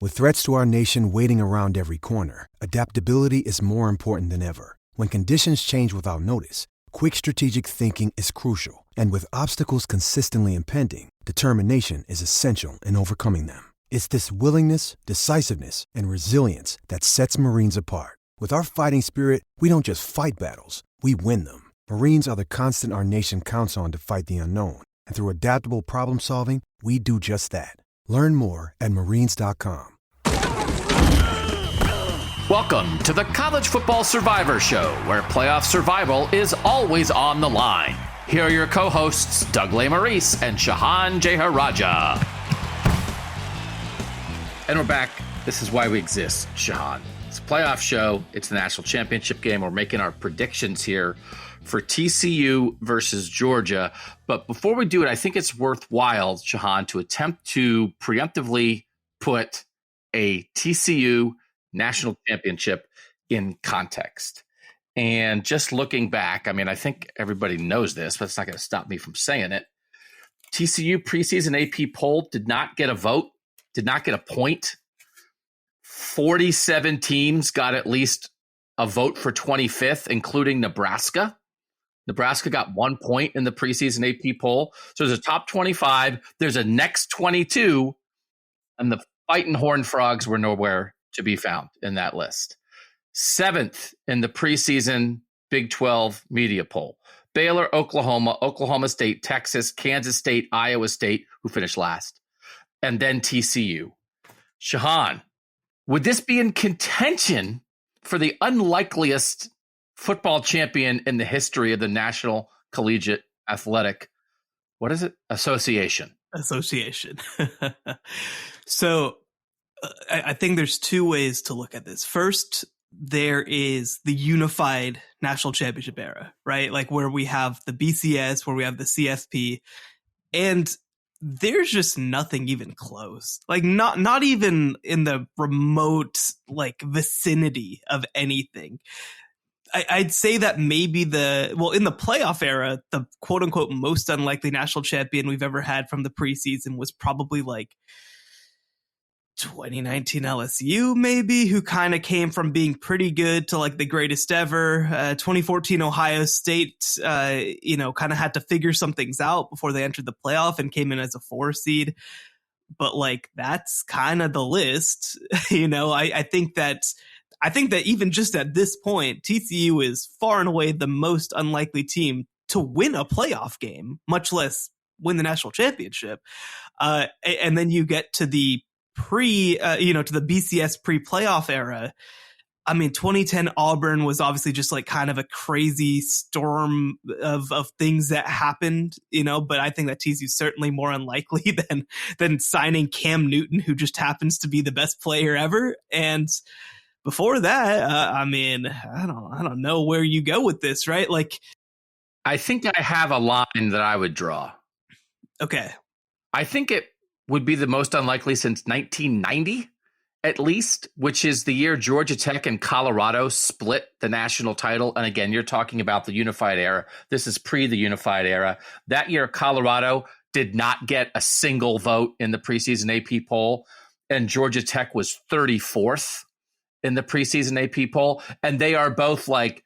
With threats to our nation waiting around every corner, adaptability is more important than ever. When conditions change without notice, quick strategic thinking is crucial. And with obstacles consistently impending, determination is essential in overcoming them. It's this willingness, decisiveness, and resilience that sets Marines apart. With our fighting spirit, we don't just fight battles, we win them. Marines are the constant our nation counts on to fight the unknown. And through adaptable problem solving, we do just that. Learn more at Marines.com. Welcome to the College Football Survivor Show, where playoff survival is always on the line. Here are your co-hosts, Doug Lesmerises and Shehan Jeyarajah. And we're back. This is why we exist, Shehan. It's a playoff show. It's the national championship game. We're making our predictions here for TCU versus Georgia. But before we do it, I think it's worthwhile, Shehan, to attempt to preemptively put a TCU national championship in context. And just looking back, I mean, I think everybody knows this, but it's not going to stop me from saying it. TCU preseason AP poll did not get a vote, did not get a point. 47 teams got at least a vote for 25th, including Nebraska. Nebraska got 1 point in the preseason AP poll. So there's a top 25, there's a next 22, and the Fighting Horned Frogs were nowhere to be found in that list. 7th in the preseason Big 12 media poll. Baylor, Oklahoma, Oklahoma State, Texas, Kansas State, Iowa State, who finished last. And then TCU. Shehan, would this be in contention for the unlikeliest football champion in the history of the National Collegiate Athletic, what is it? Association. So I think there's two ways to look at this. First, there is the unified national championship era, right? Like where we have the BCS, where we have the CFP, and there's just nothing even close. Like not even in the remote like vicinity of anything. I'd say that maybe in the playoff era, the quote unquote most unlikely national champion we've ever had from the preseason was probably like 2019 LSU, maybe, who kind of came from being pretty good to like the greatest ever. 2014 Ohio State, kind of had to figure some things out before they entered the playoff and came in as a 4 seed. But like, that's kind of the list. I think that even just at this point, TCU is far and away the most unlikely team to win a playoff game, much less win the national championship. And then you get to the to the BCS pre-playoff era. I mean, 2010 Auburn was obviously just like kind of a crazy storm of things that happened, but I think that TCU is certainly more unlikely than signing Cam Newton, who just happens to be the best player ever. And before that, I don't know where you go with this, right? Like, I think I have a line that I would draw. Okay. I think it would be the most unlikely since 1990, at least, which is the year Georgia Tech and Colorado split the national title. And again, you're talking about the unified era. This is pre the unified era. That year, Colorado did not get a single vote in the preseason AP poll, and Georgia Tech was 34th in the preseason AP poll. And they are both like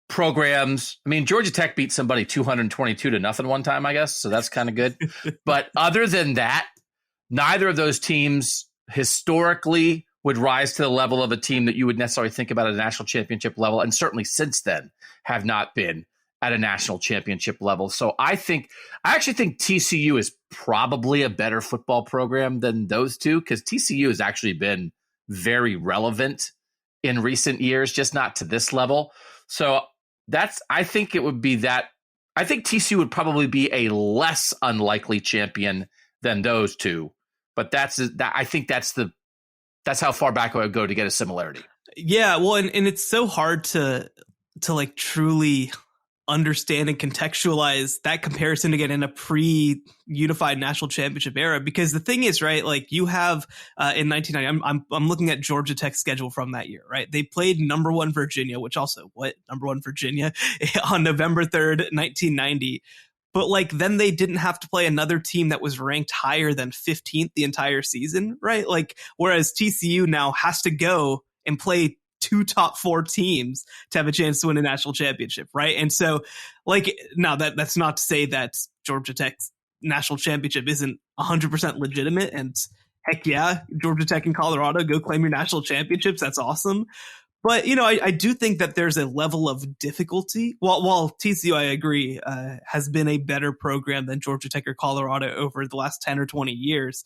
programs. I mean, Georgia Tech beat somebody 222-0 one time, I guess. So that's kind of good. But other than that, neither of those teams historically would rise to the level of a team that you would necessarily think about at a national championship level. And certainly since then have not been at a national championship level. So I actually think TCU is probably a better football program than those two, because TCU has actually been very relevant in recent years, just not to this level. So I think it would be that. I think TCU would probably be a less unlikely champion than those two, but I think that's how far back I would go to get a similarity. Yeah, well, and it's so hard to like truly understand and contextualize that comparison again in a pre-unified national championship era, because the thing is, right, like you have in 1990, I'm looking at Georgia Tech's schedule from that year, right? They played number 1 Virginia, which also number 1 Virginia on November 3rd, 1990. but like then they didn't have to play another team that was ranked higher than 15th the entire season, right? Like, whereas TCU now has to go and play 2 top 4 teams to have a chance to win a national championship, right? And so, like, now that's not to say that Georgia Tech's national championship isn't 100% legitimate, and heck yeah, Georgia Tech and Colorado, go claim your national championships. That's awesome. But, you know, I do think that there's a level of difficulty. While TCU, I agree, has been a better program than Georgia Tech or Colorado over the last 10 or 20 years.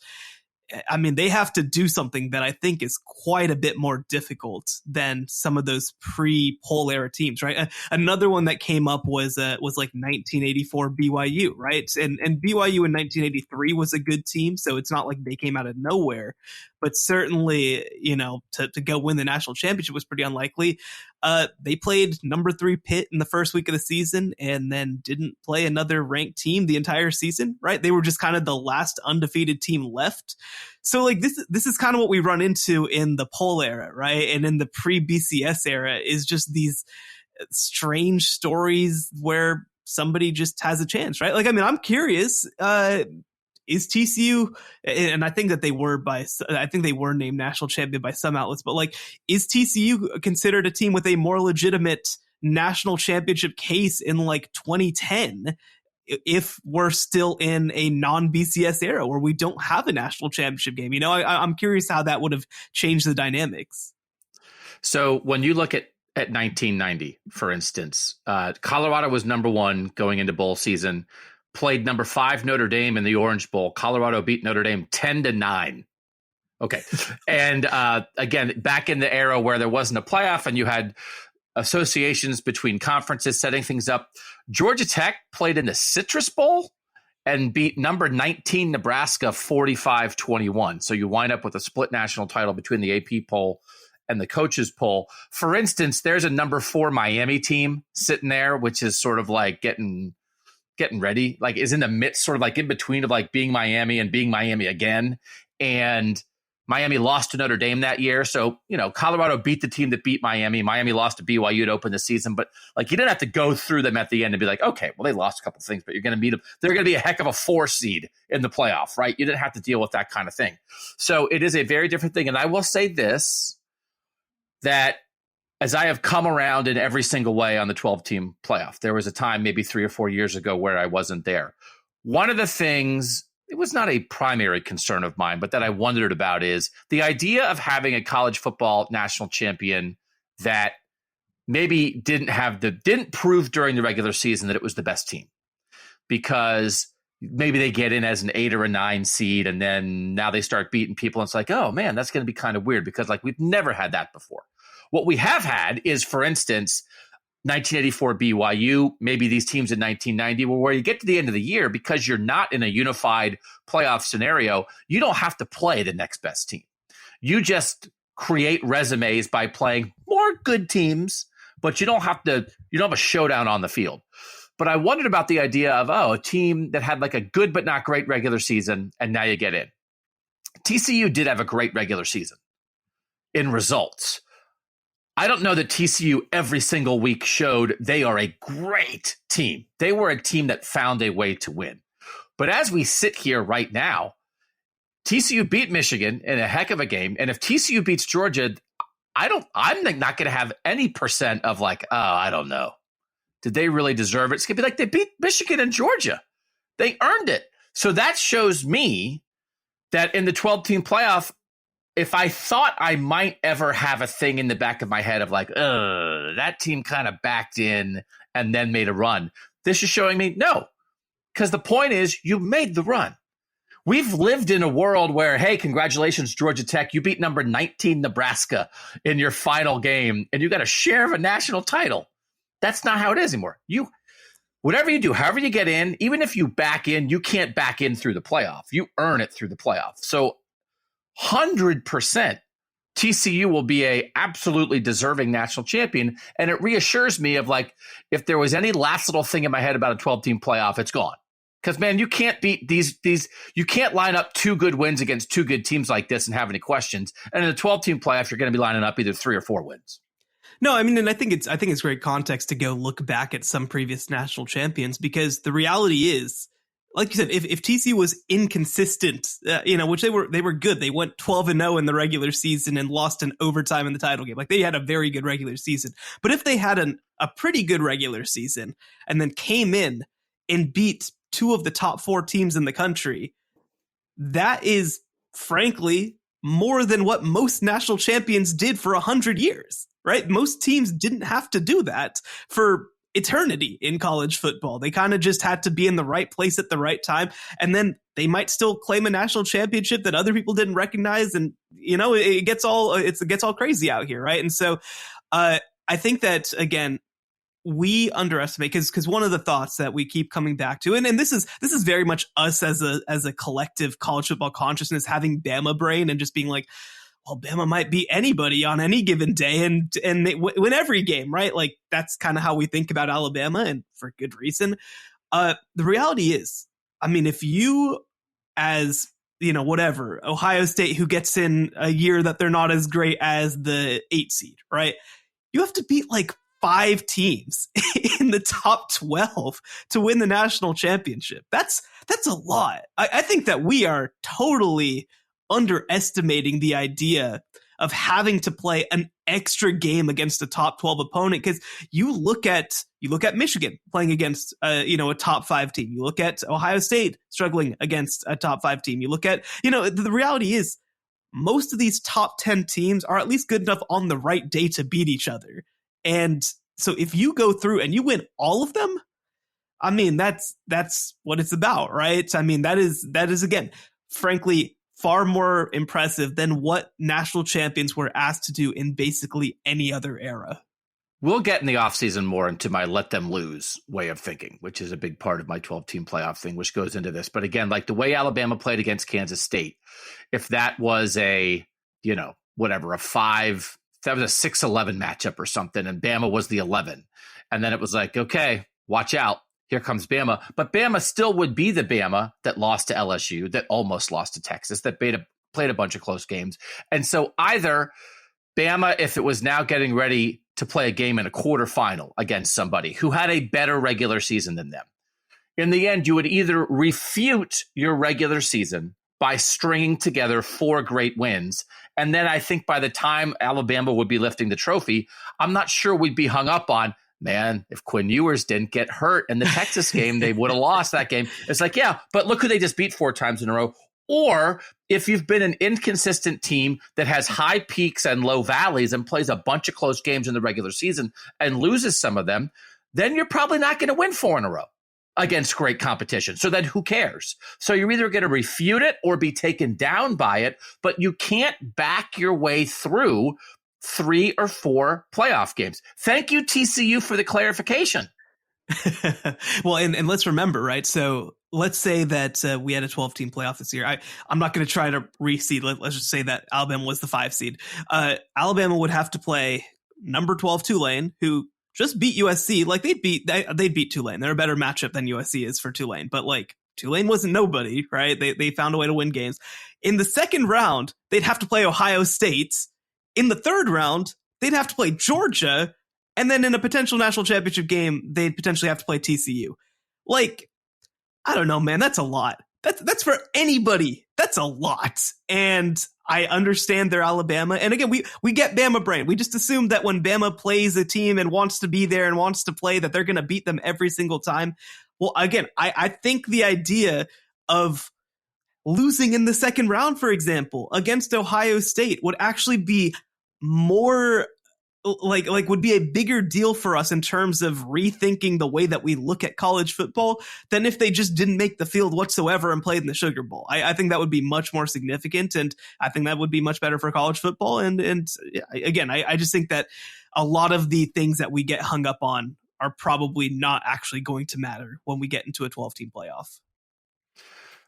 I mean, they have to do something that I think is quite a bit more difficult than some of those pre-poll era teams, right? Another one that came up was like 1984 BYU, right? And BYU in 1983 was a good team, so it's not like they came out of nowhere. But certainly, you know, to go win the national championship was pretty unlikely. They played number 3 Pitt in the first week of the season and then didn't play another ranked team the entire season, right? They were just kind of the last undefeated team left. So like this is kind of what we run into in the poll era, right? And in the pre-BCS era is just these strange stories where somebody just has a chance, right? Like, I mean, I'm curious, is TCU, and I think that they were named national champion by some outlets, but like, is TCU considered a team with a more legitimate national championship case in like 2010 if we're still in a non-BCS era where we don't have a national championship game? You know, I'm curious how that would have changed the dynamics. So when you look at 1990, for instance, Colorado was number 1 going into bowl season. Played number 5 Notre Dame in the Orange Bowl. Colorado beat Notre Dame 10-9. Okay. And again, back in the era where there wasn't a playoff and you had associations between conferences setting things up, Georgia Tech played in the Citrus Bowl and beat number 19 Nebraska 45-21. So you wind up with a split national title between the AP poll and the coaches poll. For instance, there's a number 4 Miami team sitting there, which is sort of like getting ready, like is in the midst, sort of like in between of like being Miami and being Miami again. And Miami lost to Notre Dame that year. So, you know, Colorado beat the team that beat Miami. Miami lost to BYU to open the season. But like, you didn't have to go through them at the end and be like, okay, well, they lost a couple of things, but you're going to beat them. They're going to be a heck of a 4 seed in the playoff, right? You didn't have to deal with that kind of thing. So it is a very different thing. And I will say this, that as I have come around in every single way on the 12-team playoff, there was a time maybe 3 or 4 years ago where I wasn't there. One of the things, it was not a primary concern of mine, but that I wondered about is the idea of having a college football national champion that maybe didn't prove during the regular season that it was the best team, because maybe they get in as an 8 or a 9 seed and then now they start beating people. And it's like, oh man, that's going to be kind of weird because like we've never had that before. What we have had is, for instance, 1984 BYU, maybe these teams in 1990, where you get to the end of the year, because you're not in a unified playoff scenario, you don't have to play the next best team. You just create resumes by playing more good teams, but you don't have a showdown on the field. But I wondered about the idea of, a team that had like a good but not great regular season, and now you get in. TCU did have a great regular season in results. I don't know that TCU every single week showed they are a great team. They were a team that found a way to win. But as we sit here right now, TCU beat Michigan in a heck of a game. And if TCU beats Georgia, I'm not going to have any percent of like, oh, I don't know. Did they really deserve it? It's going to be like they beat Michigan and Georgia. They earned it. So that shows me that in the 12-team playoff, if I thought I might ever have a thing in the back of my head of like, that team kind of backed in and then made a run, this is showing me no, because the point is you made the run. We've lived in a world where, hey, congratulations, Georgia Tech, you beat number 19 Nebraska in your final game and you got a share of a national title. That's not how it is anymore. Whatever you do, however you get in, even if you back in, you can't back in through the playoff. You earn it through the playoff. So 100% TCU will be a absolutely deserving national champion. And it reassures me of like, if there was any last little thing in my head about a 12-team playoff, it's gone. Because, man, you can't beat these, you can't line up 2 good wins against 2 good teams like this and have any questions. And in a 12-team playoff, you're going to be lining up either 3 or 4 wins. No, I mean, and I think it's great context to go look back at some previous national champions, because the reality is, like you said, if TCU was inconsistent, which they were good. They went 12-0 in the regular season and lost in overtime in the title game. Like, they had a very good regular season. But if they had a pretty good regular season and then came in and beat two of the top 4 teams in the country, that is frankly more than what most national champions did for 100 years, right? Most teams didn't have to do that for eternity in college football. They kind of just had to be in the right place at the right time, and then they might still claim a national championship that other people didn't recognize, and it gets all crazy out here, right? And so I think that, again, we underestimate, because one of the thoughts that we keep coming back to, and this is very much us as a collective college football consciousness, having Bama brain and just being like, well, Bama might beat anybody on any given day and they win every game, right? Like, that's kind of how we think about Alabama, and for good reason. The reality is, I mean, if you, as whatever, Ohio State, who gets in a year that they're not as great as the 8 seed, right? You have to beat like 5 teams in the top 12 to win the national championship. That's a lot. I think that we are totally underestimating the idea of having to play an extra game against a top 12 opponent, because you look at Michigan playing against a top 5 team. You look at Ohio State struggling against a top 5 team. You look at the reality is, most of these top 10 teams are at least good enough on the right day to beat each other. And so if you go through and you win all of them, I mean, that's what it's about, right? I mean, that is again, frankly, far more impressive than what national champions were asked to do in basically any other era. We'll get in the offseason more into my let them lose way of thinking, which is a big part of my 12-team playoff thing, which goes into this. But again, like the way Alabama played against Kansas State, if that was a 5, that was a 6-11 matchup or something, and Bama was the 11. And then it was like, okay, watch out. Here comes Bama. But Bama still would be the Bama that lost to LSU, that almost lost to Texas, that played a bunch of close games. And so either Bama, if it was now getting ready to play a game in a quarterfinal against somebody who had a better regular season than them, in the end, you would either refute your regular season by stringing together 4 great wins. And then I think by the time Alabama would be lifting the trophy, I'm not sure we'd be hung up on, man, if Quinn Ewers didn't get hurt in the Texas game, they would have lost that game. It's like, yeah, but look who they just beat 4 times in a row. Or if you've been an inconsistent team that has high peaks and low valleys and plays a bunch of close games in the regular season and loses some of them, then you're probably not going to win 4 in a row against great competition. So then who cares? So you're either going to refute it or be taken down by it, but you can't back your way through 3 or 4 playoff games. Thank you, TCU, for the clarification. Well, and let's remember, right? So let's say that we had a 12-team playoff this year. I'm not going to try to reseed. Let's just say that Alabama was the 5 seed. Alabama would have to play number 12 Tulane, who just beat USC. Like, they'd beat Tulane. They're a better matchup than USC is for Tulane. But like, Tulane wasn't nobody, right? They found a way to win games. In the second round, they'd have to play Ohio State. In the third round, they'd have to play Georgia. And then in a potential national championship game, they'd potentially have to play TCU. Like, I don't know, man. That's a lot. That's for anybody. That's a lot. And I understand they're Alabama. And again, we get Bama brain. We just assume that when Bama plays a team and wants to be there and wants to play, that they're going to beat them every single time. Well, again, I think the idea of losing in the second round, for example, against Ohio State would actually be more like would be a bigger deal for us in terms of rethinking the way that we look at college football than if they just didn't make the field whatsoever and played in the Sugar Bowl. I think that would be much more significant, and I think that would be much better for college football. And again, I just think that a lot of the things that we get hung up on are probably not actually going to matter when we get into a 12-team playoff.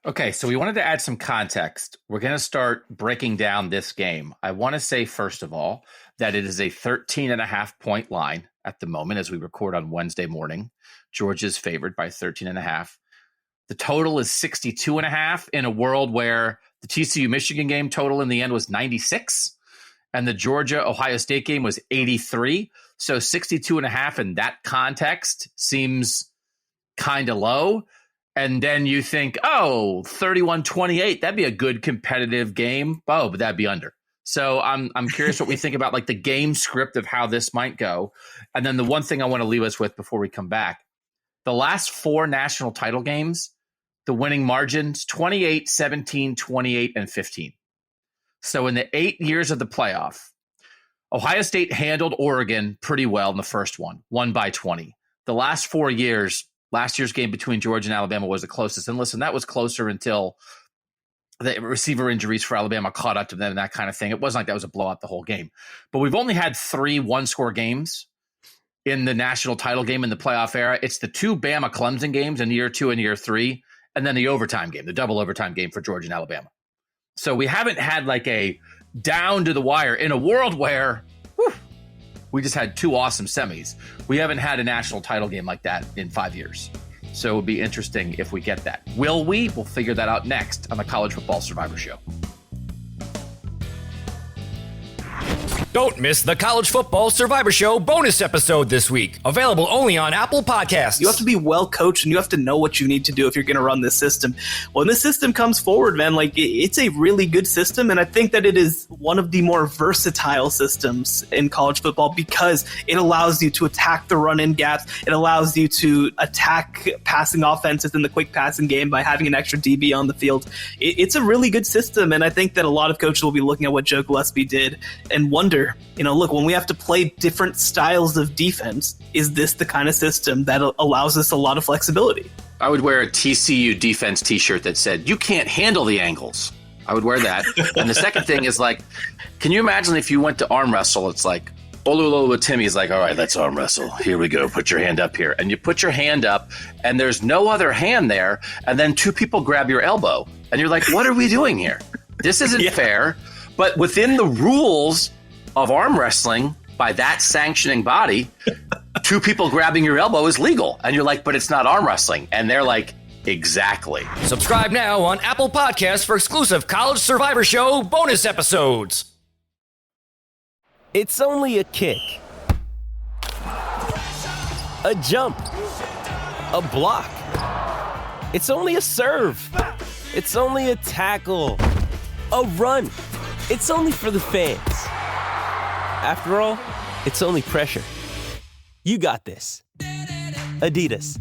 Okay, so we wanted to add some context. We're going to start breaking down this game. I want to say, first of all, that it is a 13.5-point line at the moment as we record on Wednesday morning. Georgia's favored by 13.5. The total is 62.5 in a world where the TCU-Michigan game total in the end was 96. and the Georgia-Ohio State game was 83. So 62.5 in that context seems kind of low. And then you think, 31-28, that'd be a good competitive game. Oh, but that'd be under. So I'm curious what we think about like the game script of how this might go. And then the one thing I want to leave us with before we come back, the last 4 national title games, the winning margins, 28, 17, 28, and 15. So in the 8 years of the playoff, Ohio State handled Oregon pretty well in the first one, won by 20. The last 4 years, last year's game between Georgia and Alabama was the closest. And listen, that was closer until the receiver injuries for Alabama caught up to them and that kind of thing. It wasn't like that was a blowout the whole game. But we've only had 3 one-score games in the national title game in the playoff era. It's the 2 Bama-Clemson games in year 2 and year 3, and then the overtime game, the double overtime game for Georgia and Alabama. So we haven't had like a down to the wire in a world where we just had 2 awesome semis. We haven't had a national title game like that in 5 years. So it would be interesting if we get that. Will we? We'll figure that out next on the College Football Survivor Show. Don't miss the College Football Survivor Show bonus episode this week. Available only on Apple Podcasts. You have to be well coached and you have to know what you need to do if you're going to run this system. When this system comes forward, man, like it's a really good system. And I think that it is one of the more versatile systems in college football because it allows you to attack the run-in gaps. It allows you to attack passing offenses in the quick passing game by having an extra DB on the field. It's a really good system. And I think that a lot of coaches will be looking at what Joe Gillespie did and wonder, look, when we have to play different styles of defense, is this the kind of system that allows us a lot of flexibility? I would wear a TCU defense t-shirt that said, "You can't handle the angles." I would wear that. And the second thing is like, can you imagine if you went to arm wrestle? It's like, Olulolu Timmy is like, "All right, let's arm wrestle. Here we go. Put your hand up here." And you put your hand up and there's no other hand there. And then 2 people grab your elbow and you're like, what are we doing here? This isn't fair. But within the rules of arm wrestling, by that sanctioning body, 2 people grabbing your elbow is legal. And you're like, but it's not arm wrestling. And they're like, exactly. Subscribe now on Apple Podcasts for exclusive College Survivor Show bonus episodes. It's only a kick, a jump, a block. It's only a serve. It's only a tackle, a run. It's only for the fans. After all, it's only pressure. You got this. Adidas.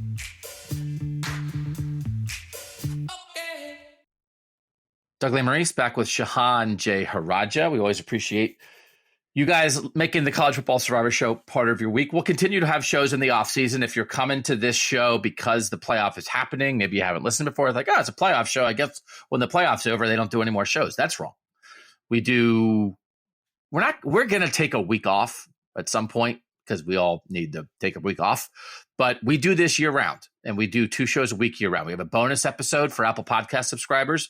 Doug Lesmerises back with Shehan Jeyarajah. We always appreciate you guys making the College Football Survivor Show part of your week. We'll continue to have shows in the offseason. If you're coming to this show because the playoff is happening, maybe you haven't listened before, it's like, it's a playoff show. I guess when the playoff's over, they don't do any more shows. That's wrong. We're going to take a week off at some point because we all need to take a week off. But we do this year round, and we do 2 shows a week year round. We have a bonus episode for Apple Podcast subscribers.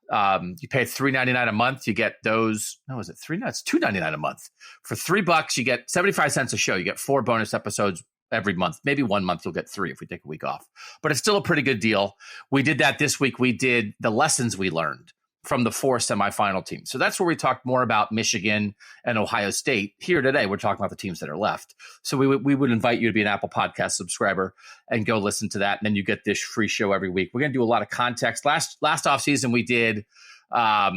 You pay $3.99 a month. You get those. No, is it $3? No, it's $2.99 a month. For $3, you get 75 cents a show. You get 4 bonus episodes every month. Maybe 1 month you'll get 3 if we take a week off. But it's still a pretty good deal. We did that this week. We did the lessons we learned from the 4 semifinal teams. So that's where we talked more about Michigan and Ohio State. Here today, we're talking about the teams that are left. So we would invite you to be an Apple Podcast subscriber and go listen to that. And then you get this free show every week. We're going to do a lot of context. Last offseason, we did, what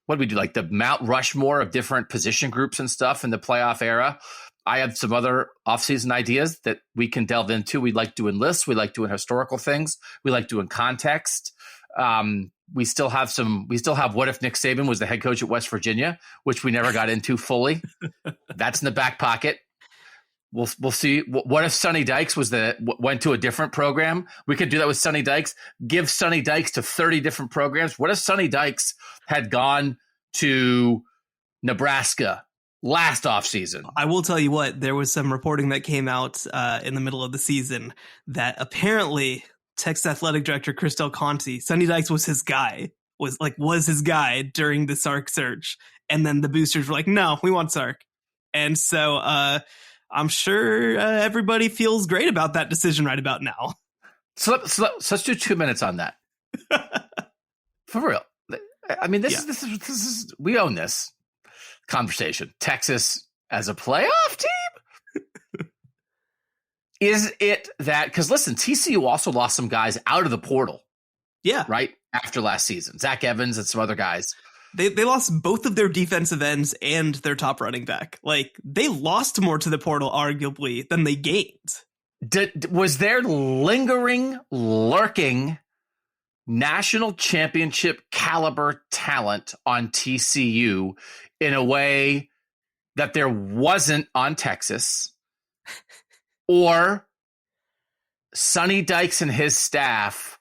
did we do? Like the Mount Rushmore of different position groups and stuff in the playoff era. I have some other offseason ideas that we can delve into. We like doing lists. We like doing historical things. We like doing context. We still have what if Nick Saban was the head coach at West Virginia, which we never got into fully. That's in the back pocket. We'll see. What if Sonny Dykes went to a different program? We could do that with Sonny Dykes. Give Sonny Dykes to 30 different programs. What if Sonny Dykes had gone to Nebraska last offseason? I will tell you what, there was some reporting that came out in the middle of the season that apparently Texas athletic director Chris Del Conte, Sonny Dykes was his guy, was his guy during the Sark search. And then the boosters were like, no, we want Sark. And so I'm sure everybody feels great about that decision right about now. So let's do 2 minutes on that. For real. I mean, this is we own this. conversation. Texas as a playoff team? Is it that, because listen, TCU also lost some guys out of the portal. Yeah. Right? After last season. Zach Evans and some other guys. They lost both of their defensive ends and their top running back. Like, they lost more to the portal, arguably, than they gained. Was there lingering, lurking national championship caliber talent on TCU in a way that there wasn't on Texas? Or Sonny Dykes and his staff,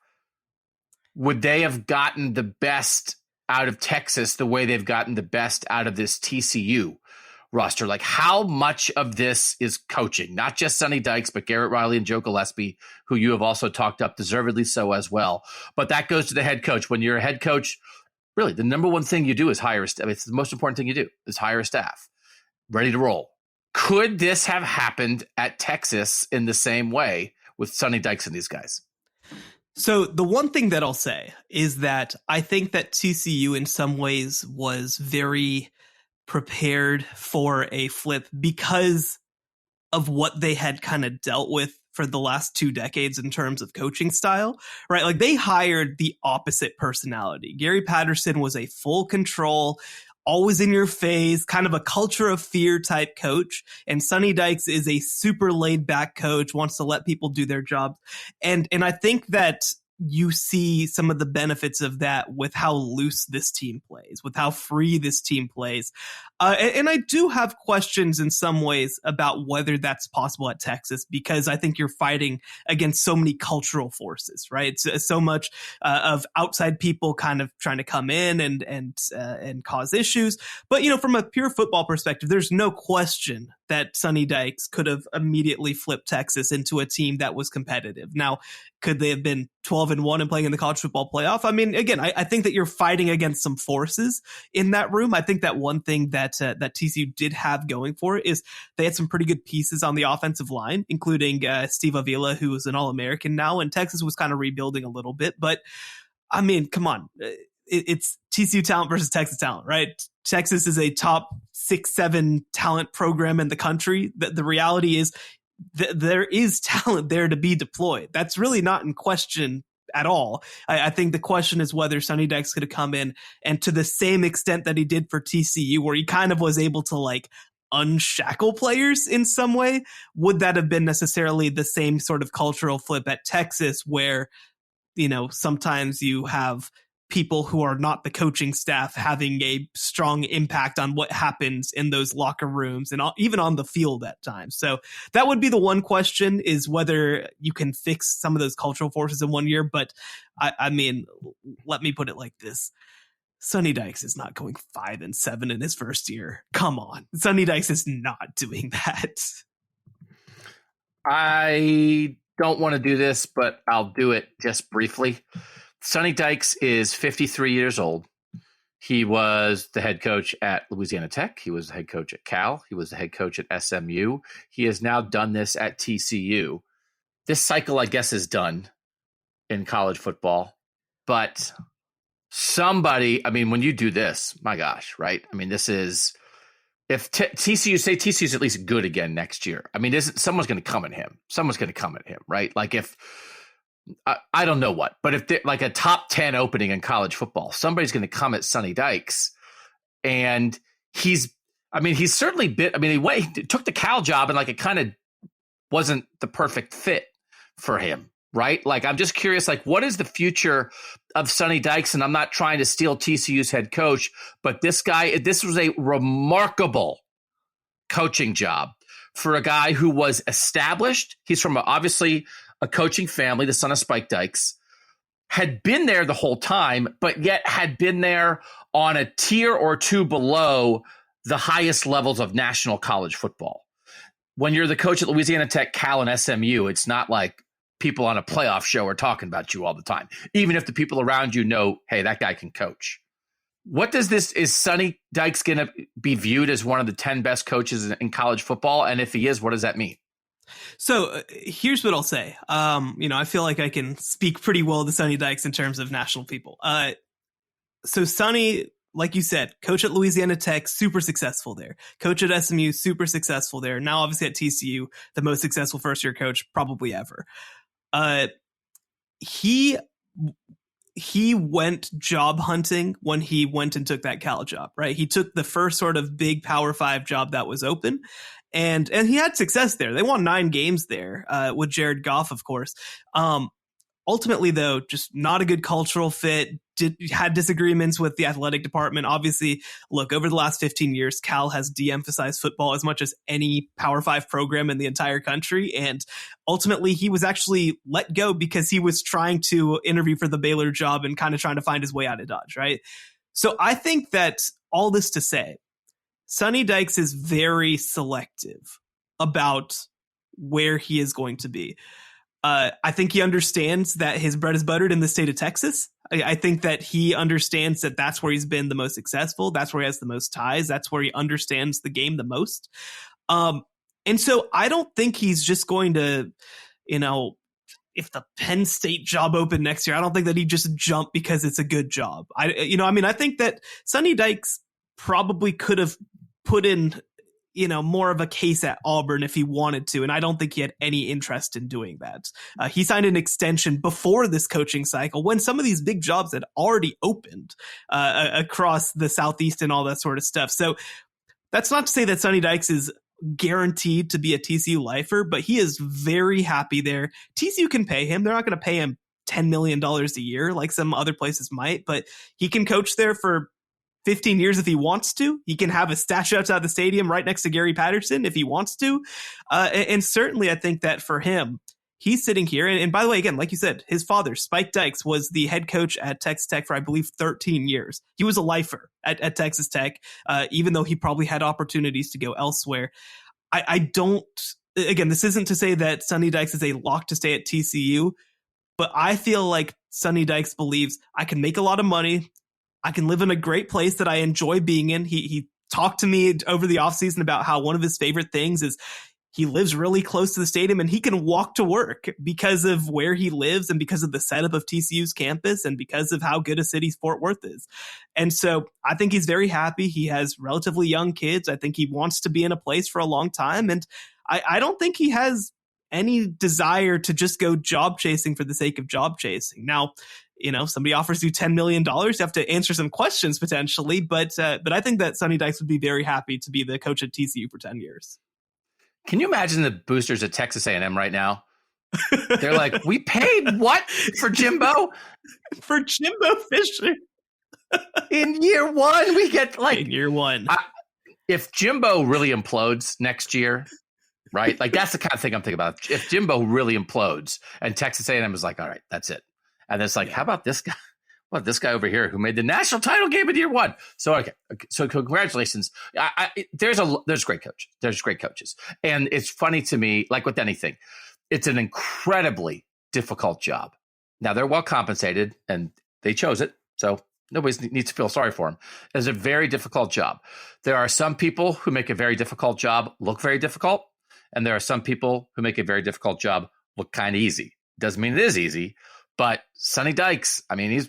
would they have gotten the best out of Texas the way they've gotten the best out of this TCU roster? Like, how much of this is coaching? Not just Sonny Dykes, but Garrett Riley and Joe Gillespie, who you have also talked up, deservedly so as well. But that goes to the head coach. When you're a head coach, really, the number one thing you do is hire a staff. It's the most important thing you do is hire a staff ready to roll. Could this have happened at Texas in the same way with Sonny Dykes and these guys? So the one thing that I'll say is that I think that TCU in some ways was very prepared for a flip because of what they had kind of dealt with for the last 2 decades in terms of coaching style, right? Like, they hired the opposite personality. Gary Patterson was a full control, always in your face, kind of a culture of fear type coach. And Sonny Dykes is a super laid back coach, wants to let people do their jobs. And I think that you see some of the benefits of that with how loose this team plays, with how free this team plays. And I do have questions in some ways about whether that's possible at Texas, because I think you're fighting against so many cultural forces, right? So much of outside people kind of trying to come in and cause issues. But, you know, from a pure football perspective, there's no question that Sonny Dykes could have immediately flipped Texas into a team that was competitive. Now, could they have been 12-1 and playing in the college football playoff? I mean, again, I think that you're fighting against some forces in that room. I think that one thing that TCU did have going for it is they had some pretty good pieces on the offensive line, including Steve Avila, who is an All-American now, and Texas was kind of rebuilding a little bit. But, I mean, come on. It's TCU talent versus Texas talent, right? Texas is a top 6-7 talent program in the country. The reality is there is talent there to be deployed. That's really not in question at all. I think the question is whether Sonny Dykes could have come in and to the same extent that he did for TCU, where he kind of was able to like unshackle players in some way, would that have been necessarily the same sort of cultural flip at Texas, where, you know, sometimes you have people who are not the coaching staff having a strong impact on what happens in those locker rooms and even on the field at times. So that would be the one question, is whether you can fix some of those cultural forces in 1 year. But I mean, let me put it like this. Sonny Dykes is not going 5-7 in his first year. Come on. Sonny Dykes is not doing that. I don't want to do this, but I'll do it just briefly. Sonny Dykes is 53 years old. He was the head coach at Louisiana Tech. He was the head coach at Cal. He was the head coach at SMU. He has now done this at TCU. This cycle, I guess, is done in college football. But somebody, I mean, when you do this, my gosh, right? I mean, this is, if TCU is at least good again next year. I mean, someone's going to come at him. Someone's going to come at him, right? Like if, I don't know what, but if they're like a top 10 opening in college football, somebody's going to come at Sonny Dykes. And he's certainly he took the Cal job and like it kind of wasn't the perfect fit for him, right? Like, I'm just curious, like, what is the future of Sonny Dykes? And I'm not trying to steal TCU's head coach, but this was a remarkable coaching job for a guy who was established. He's from obviously a coaching family, the son of Spike Dykes, had been there the whole time, but yet had been there on a tier or two below the highest levels of national college football. When you're the coach at Louisiana Tech, Cal, and SMU, it's not like people on a playoff show are talking about you all the time, even if the people around you know, hey, that guy can coach. Is Sonny Dykes going to be viewed as one of the 10 best coaches in college football? And if he is, what does that mean? So here's what I'll say. I feel like I can speak pretty well to Sonny Dykes in terms of national people. So Sonny like you said, coach at Louisiana Tech, super successful there. Coach at SMU, super successful there. Now, obviously at TCU, the most successful first-year coach probably ever. He went job hunting when he went and took that Cal job, right? He took the first sort of big Power 5 job that was open, and he had success there. They won 9 games there with Jared Goff, of course. Ultimately, though, just not a good cultural fit, had disagreements with the athletic department. Obviously, look, over the last 15 years, Cal has de-emphasized football as much as any Power 5 program in the entire country. And ultimately, he was actually let go because he was trying to interview for the Baylor job and kind of trying to find his way out of Dodge, right? So I think that all this to say, Sonny Dykes is very selective about where he is going to be. I think he understands that his bread is buttered in the state of Texas. I think that he understands that that's where he's been the most successful. That's where he has the most ties. That's where he understands the game the most. And so I don't think he's just going to, if the Penn State job opened next year, I don't think that he'd just jump because it's a good job. I think that Sonny Dykes probably could have put in more of a case at Auburn if he wanted to. And I don't think he had any interest in doing that. He signed an extension before this coaching cycle when some of these big jobs had already opened across the Southeast and all that sort of stuff. So that's not to say that Sonny Dykes is guaranteed to be a TCU lifer, but he is very happy there. TCU can pay him. They're not going to pay him $10 million a year like some other places might, but he can coach there for 15 years if he wants to. He can have a statue outside the stadium right next to Gary Patterson if he wants to. And certainly I think that for him, he's sitting here. And by the way, again, like you said, his father, Spike Dykes, was the head coach at Texas Tech for, I believe, 13 years. He was a lifer at Texas Tech, even though he probably had opportunities to go elsewhere. I don't, again, this isn't to say that Sonny Dykes is a lock to stay at TCU, but I feel like Sonny Dykes believes I can make a lot of money. I can live in a great place that I enjoy being in. He talked to me over the offseason about how one of his favorite things is he lives really close to the stadium and he can walk to work because of where he lives and because of the setup of TCU's campus and because of how good a city Fort Worth is. And so I think he's very happy. He has relatively young kids. I think he wants to be in a place for a long time. And I don't think he has any desire to just go job chasing for the sake of job chasing. Now, somebody offers you $10 million, you have to answer some questions potentially, but I think that Sonny Dykes would be very happy to be the coach at TCU for 10 years. Can you imagine the boosters at Texas A&M right now? They're like, we paid what for Jimbo? For Jimbo Fisher. In year one, we get in year one. If Jimbo really implodes next year, right? Like that's the kind of thing I'm thinking about. If Jimbo really implodes and Texas A&M is like, all right, that's it. And it's like, how about this guy? Well, this guy over here who made the national title game in year one. So, okay. So congratulations. There's great coach. There's great coaches. And it's funny to me, like with anything, it's an incredibly difficult job. Now they're well compensated and they chose it. So nobody needs to feel sorry for them. It's a very difficult job. There are some people who make a very difficult job look very difficult. And there are some people who make a very difficult job look kind of easy. Doesn't mean it is easy. But Sonny Dykes, he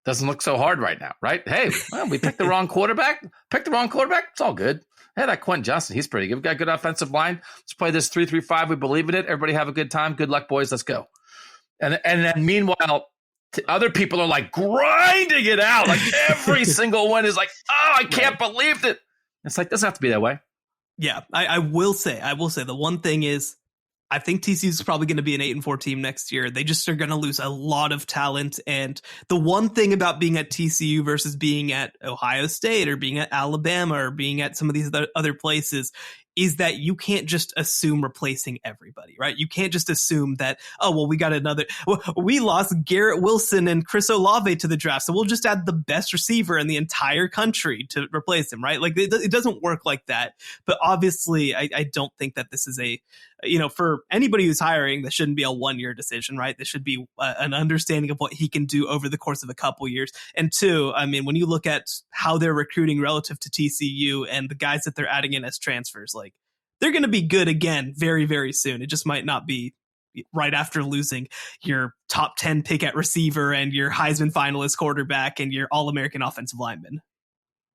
doesn't look so hard right now, right? Hey, well, we picked the wrong quarterback. It's all good. Hey, that Quentin Johnson, he's pretty good. We've got a good offensive line. Let's play this 3-3-5. We believe in it. Everybody have a good time. Good luck, boys. Let's go. And then meanwhile, other people are like grinding it out. Like every single one is like, oh, I can't believe it. It's like, doesn't have to be that way. Yeah, I will say the one thing is, I think TCU is probably going to be an 8-4 team next year. They just are going to lose a lot of talent. And the one thing about being at TCU versus being at Ohio State or being at Alabama or being at some of these other places is that you can't just assume replacing everybody, right? You can't just assume that, we lost Garrett Wilson and Chris Olave to the draft, so we'll just add the best receiver in the entire country to replace him, right? Like it doesn't work like that. But obviously, I don't think that this is for anybody who's hiring, this shouldn't be a one-year decision, right? This should be an understanding of what he can do over the course of a couple years. And two, when you look at how they're recruiting relative to TCU and the guys that they're adding in as transfers, like they're going to be good again very, very soon. It just might not be right after losing your top 10 pick at receiver and your Heisman finalist quarterback and your All-American offensive lineman.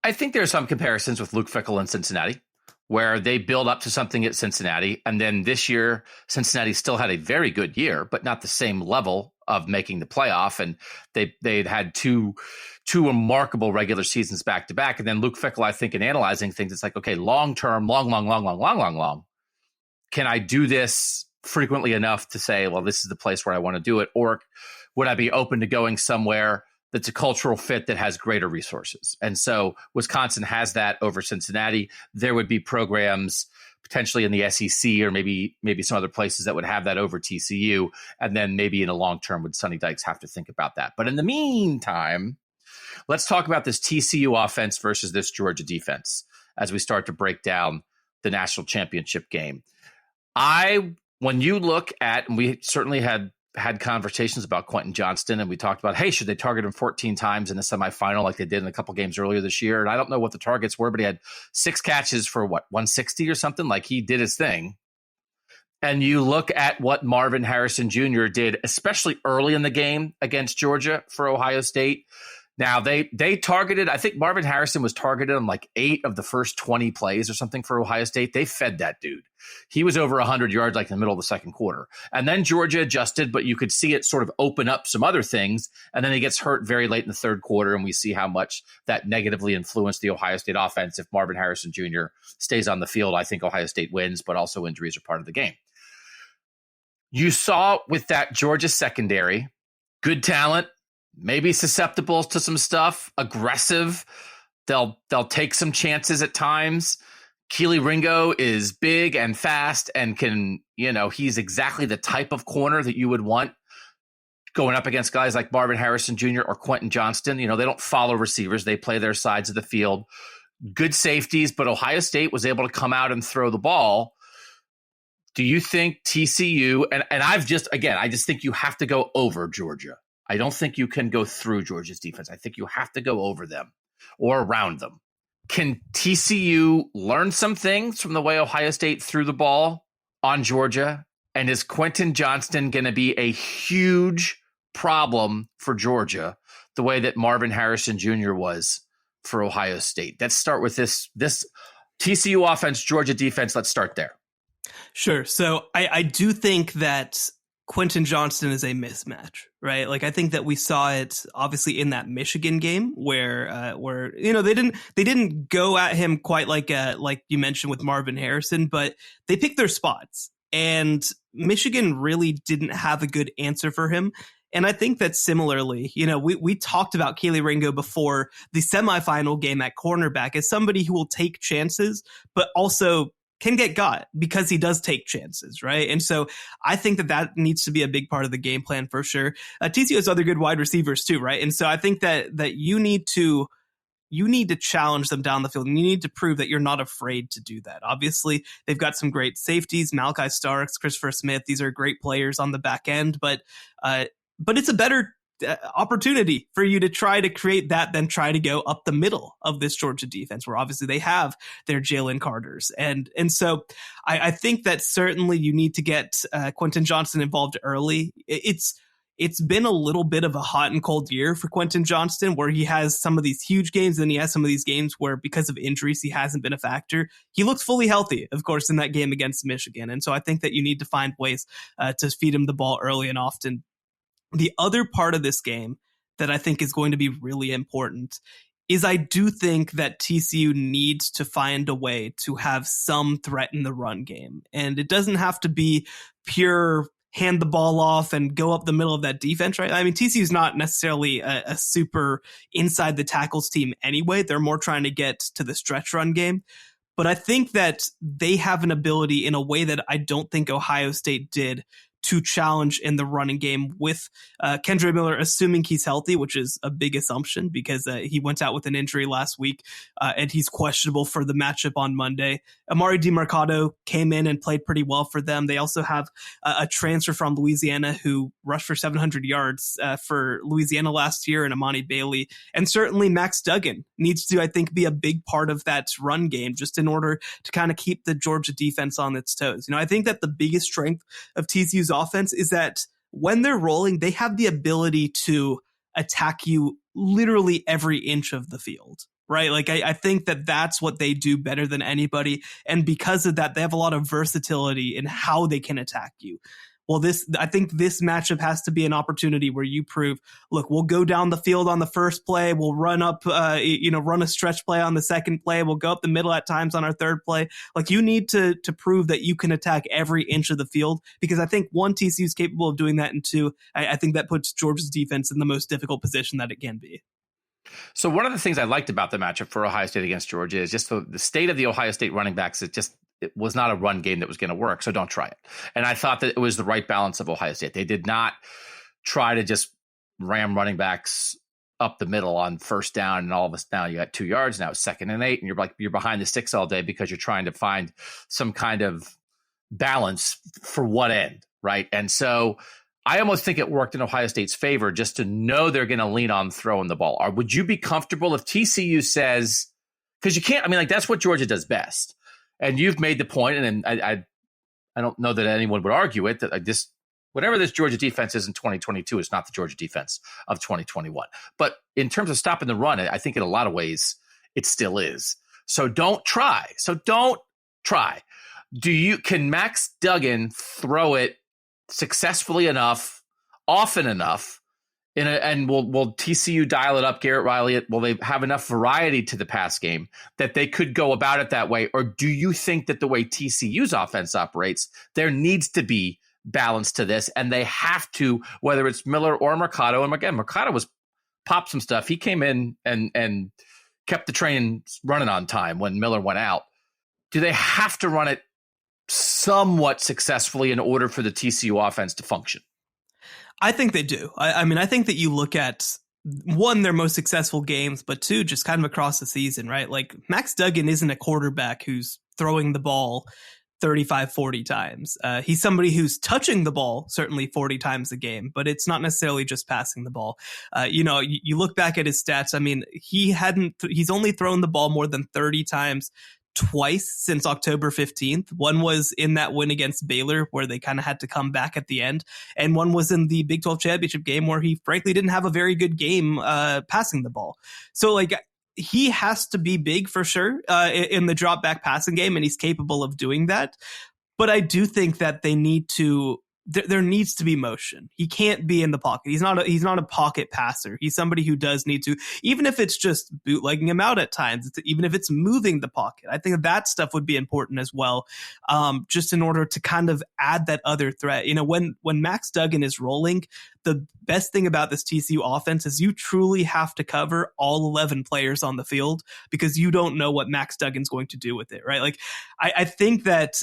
I think there are some comparisons with Luke Fickell and Cincinnati, where they build up to something at Cincinnati. And then this year, Cincinnati still had a very good year, but not the same level of making the playoff. And they'd had two remarkable regular seasons back to back. And then Luke Fickell, I think, in analyzing things, it's like, okay, long term, long. Can I do this frequently enough to say, well, this is the place where I want to do it? Or would I be open to going somewhere that's a cultural fit that has greater resources? And so Wisconsin has that over Cincinnati. There would be programs potentially in the SEC or maybe some other places that would have that over TCU. And then maybe in a long term would Sonny Dykes have to think about that. But in the meantime, let's talk about this TCU offense versus this Georgia defense as we start to break down the national championship game. When you look at, and we certainly had conversations about Quentin Johnston, and we talked about, hey, should they target him 14 times in the semifinal like they did in a couple games earlier this year? And I don't know what the targets were, but he had 6 catches for 160 or something. Like, he did his thing. And you look at what Marvin Harrison Jr. did, especially early in the game against Georgia for Ohio State. Now, they targeted, I think Marvin Harrison was targeted on like 8 of the first 20 plays or something for Ohio State. They fed that dude. He was over 100 yards like in the middle of the second quarter. And then Georgia adjusted, but you could see it sort of open up some other things. And then he gets hurt very late in the third quarter, and we see how much that negatively influenced the Ohio State offense. If Marvin Harrison Jr. stays on the field, I think Ohio State wins, but also injuries are part of the game. You saw with that Georgia secondary, good talent, maybe susceptible to some stuff, aggressive. They'll take some chances at times. Keely Ringo is big and fast and can, he's exactly the type of corner that you would want going up against guys like Marvin Harrison Jr. or Quentin Johnston. They don't follow receivers. They play their sides of the field. Good safeties, but Ohio State was able to come out and throw the ball. Do you think TCU, and I just think you have to go over Georgia. I don't think you can go through Georgia's defense. I think you have to go over them or around them. Can TCU learn some things from the way Ohio State threw the ball on Georgia? And is Quentin Johnston going to be a huge problem for Georgia the way that Marvin Harrison Jr. was for Ohio State? Let's start with this TCU offense, Georgia defense. Let's start there. Sure. So I do think that Quentin Johnston is a mismatch, right? Like, I think that we saw it obviously in that Michigan game where they didn't go at him quite like you mentioned with Marvin Harrison, but they picked their spots, and Michigan really didn't have a good answer for him. And I think that similarly, we talked about Keely Ringo before the semifinal game at cornerback as somebody who will take chances, but also can get got because he does take chances, right? And so I think that needs to be a big part of the game plan for sure. TCU has other good wide receivers too, right? And so I think that you need to challenge them down the field, and you need to prove that you're not afraid to do that. Obviously, they've got some great safeties, Malachi Starks, Christopher Smith. These are great players on the back end, but it's a better opportunity for you to try to create that than try to go up the middle of this Georgia defense, where obviously they have their Jalen Carters. And so I think that certainly you need to get Quentin Johnston involved early. It's been a little bit of a hot and cold year for Quentin Johnston, where he has some of these huge games and he has some of these games where because of injuries, he hasn't been a factor. He looked fully healthy, of course, in that game against Michigan. And so I think that you need to find ways to feed him the ball early and often. The other part of this game that I think is going to be really important is I do think that TCU needs to find a way to have some threat in the run game. And it doesn't have to be pure hand the ball off and go up the middle of that defense, right? I mean, TCU is not necessarily a super inside the tackles team anyway. They're more trying to get to the stretch run game. But I think that they have an ability in a way that I don't think Ohio State did to challenge in the running game with Kendre Miller, assuming he's healthy, which is a big assumption because he went out with an injury last week and he's questionable for the matchup on Monday. Amari DiMercado came in and played pretty well for them. They also have a transfer from Louisiana who rushed for 700 yards for Louisiana last year, and Amani Bailey. And certainly Max Duggan needs to, I think, be a big part of that run game just in order to kind of keep the Georgia defense on its toes. I think that the biggest strength of TCU's offense is that when they're rolling, they have the ability to attack you literally every inch of the field, right? Like, I think that that's what they do better than anybody. And because of that, they have a lot of versatility in how they can attack you. Well, I think this matchup has to be an opportunity where you prove, look, we'll go down the field on the first play. We'll run up, run a stretch play on the second play. We'll go up the middle at times on our third play. Like, you need to prove that you can attack every inch of the field, because I think one, TCU is capable of doing that, and two, I think that puts Georgia's defense in the most difficult position that it can be. So one of the things I liked about the matchup for Ohio State against Georgia is just the state of the Ohio State running backs. It was not a run game that was going to work, so don't try it. And I thought that it was the right balance of Ohio State. They did not try to just ram running backs up the middle on first down, and all of us now you got 2 yards, now it's 2nd and 8, and you're behind the sticks all day because you're trying to find some kind of balance for what end, right? And so I almost think it worked in Ohio State's favor just to know they're going to lean on throwing the ball. Or would you be comfortable if TCU says, because you can't, that's what Georgia does best. And you've made the point, and I don't know that anyone would argue it, that whatever this Georgia defense is in 2022 is not the Georgia defense of 2021. But in terms of stopping the run, I think in a lot of ways it still is. So don't try. Can Max Duggan throw it successfully enough, often enough, and will TCU dial it up, Garrett Riley? Will they have enough variety to the pass game that they could go about it that way? Or do you think that the way TCU's offense operates, there needs to be balance to this, and they have to, whether it's Miller or Mercado? And again, Mercado popped some stuff. He came in and kept the train running on time when Miller went out. Do they have to run it somewhat successfully in order for the TCU offense to function? I think they do. I think that you look at, one, their most successful games, but two, just kind of across the season, right? Like, Max Duggan isn't a quarterback who's throwing the ball 35, 40 times. He's somebody who's touching the ball certainly 40 times a game, but it's not necessarily just passing the ball. You look back at his stats. He's only thrown the ball more than 30 times twice since October 15th. One was in that win against Baylor where they kind of had to come back at the end. And one was in the Big 12 championship game where he frankly didn't have a very good game passing the ball. So like, he has to be big for sure in the drop back passing game, and he's capable of doing that. But I do think that they need to, there needs to be motion. He can't be in the pocket. He's not a pocket passer. He's somebody who does need to, even if it's just bootlegging him out at times, even if it's moving the pocket. I think that stuff would be important as well, just in order to kind of add that other threat. When Max Duggan is rolling, the best thing about this TCU offense is you truly have to cover all 11 players on the field, because you don't know what Max Duggan's going to do with it, right? Like, I think that,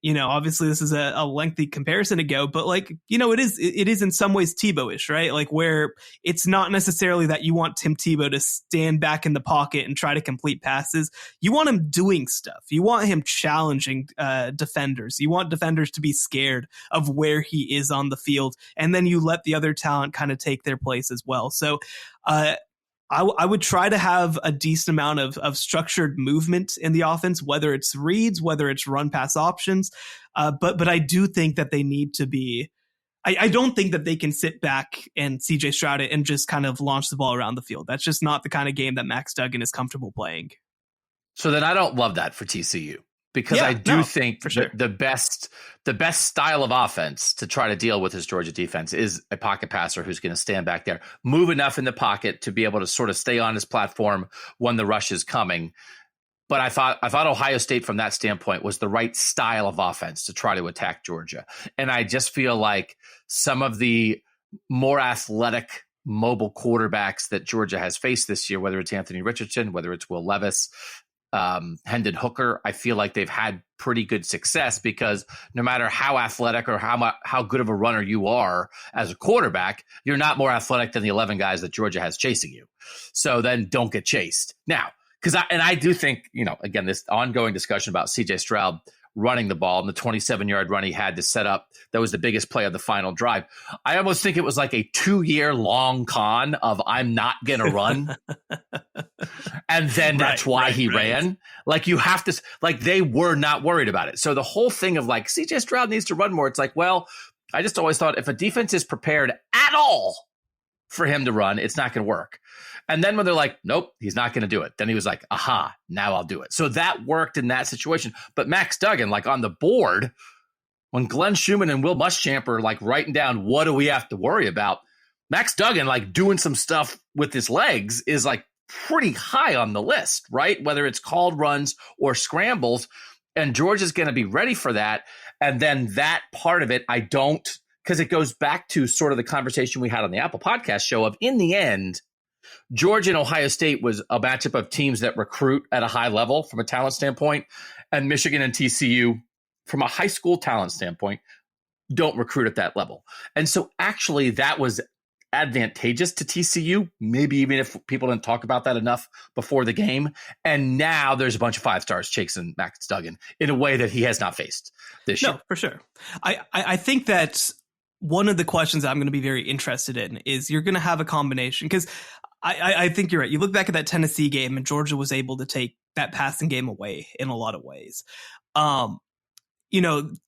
obviously this is a lengthy comparison to go, but like, it is in some ways Tebow-ish, right? Like, where it's not necessarily that you want Tim Tebow to stand back in the pocket and try to complete passes. You want him doing stuff. You want him challenging defenders. You want defenders to be scared of where he is on the field. And then you let the other talent kind of take their place as well. So, I would try to have a decent amount of structured movement in the offense, whether it's reads, whether it's run pass options. But I do think that they need to be, I don't think that they can sit back and CJ Stroud it and just kind of launch the ball around the field. That's just not the kind of game that Max Duggan is comfortable playing. So then I don't love that for TCU, because I do think for sure, the best style of offense to try to deal with his Georgia defense is a pocket passer who's going to stand back there, move enough in the pocket to be able to sort of stay on his platform when the rush is coming. But I thought Ohio State from that standpoint was the right style of offense to try to attack Georgia. And I just feel like some of the more athletic, mobile quarterbacks that Georgia has faced this year, whether it's Anthony Richardson, whether it's Will Levis, Hendon Hooker, I feel like they've had pretty good success, because no matter how athletic or how good of a runner you are as a quarterback, you're not more athletic than the 11 guys that Georgia has chasing you. So then don't get chased. Now, I do think, again, this ongoing discussion about CJ Stroud running the ball and the 27-yard run he had to set up, that was the biggest play of the final drive. I almost think it was like a 2-year-long con of I'm not going to run. And then that's why he ran. Like, you have to, like, they were not worried about it. So the whole thing of like, CJ Stroud needs to run more. It's like, well, I just always thought if a defense is prepared at all for him to run. It's not going to work. And then when they're like, nope, he's not going to do it. Then he was like, aha, now I'll do it. So that worked in that situation. But Max Duggan, like on the board, when Glenn Schumann and Will Muschamp are like writing down, what do we have to worry about? Max Duggan, like doing some stuff with his legs is like pretty high on the list, right? Whether it's called runs or scrambles. And Georgia's going to be ready for that. And then that part of it, I don't, because it goes back to sort of the conversation we had on the Apple Podcast show of, in the end, Georgia and Ohio State was a matchup of teams that recruit at a high level from a talent standpoint, and Michigan and TCU, from a high school talent standpoint, don't recruit at that level. And so actually that was advantageous to TCU, maybe even if people didn't talk about that enough before the game. And now there's a bunch of 5-stars chasing Max Duggan in a way that he has not faced this year. No, for sure. I think that one of the questions I'm going to be very interested in is you're going to have a combination, because I think you're right. You look back at that Tennessee game and Georgia was able to take that passing game away in a lot of ways.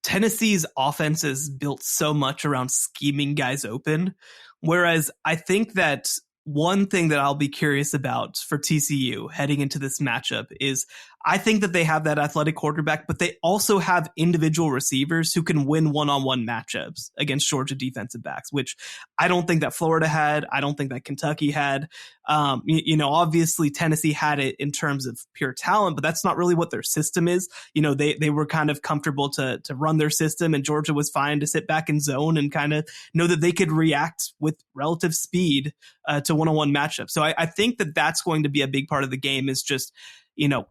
Tennessee's offense is built so much around scheming guys open. Whereas I think that one thing that I'll be curious about for TCU heading into this matchup is I think that they have that athletic quarterback, but they also have individual receivers who can win one-on-one matchups against Georgia defensive backs, which I don't think that Florida had. I don't think that Kentucky had. Obviously Tennessee had it in terms of pure talent, but that's not really what their system is. They were kind of comfortable to run their system, and Georgia was fine to sit back in zone and kind of know that they could react with relative speed to one-on-one matchups. So I think that that's going to be a big part of the game, is just,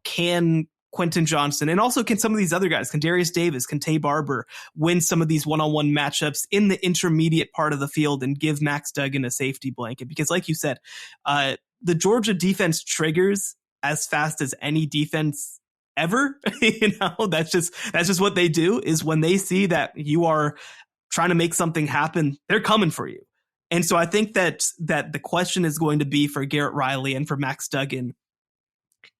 can Quentin Johnson, and also can some of these other guys, can Darius Davis, can Tay Barber win some of these one-on-one matchups in the intermediate part of the field and give Max Duggan a safety blanket? Because like you said, the Georgia defense triggers as fast as any defense ever. That's just what they do, is when they see that you are trying to make something happen, they're coming for you. And so I think that the question is going to be for Garrett Riley and for Max Duggan,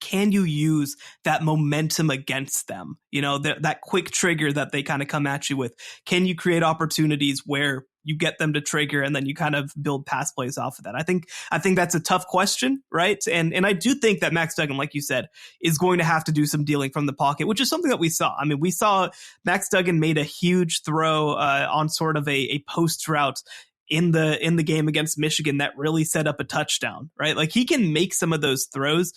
can you use that momentum against them? That quick trigger that they kind of come at you with. Can you create opportunities where you get them to trigger and then you kind of build pass plays off of that? I think that's a tough question, right? And I do think that Max Duggan, like you said, is going to have to do some dealing from the pocket, which is something that we saw. I mean, we saw Max Duggan made a huge throw on sort of a post route in the game against Michigan that really set up a touchdown, right? Like, he can make some of those throws.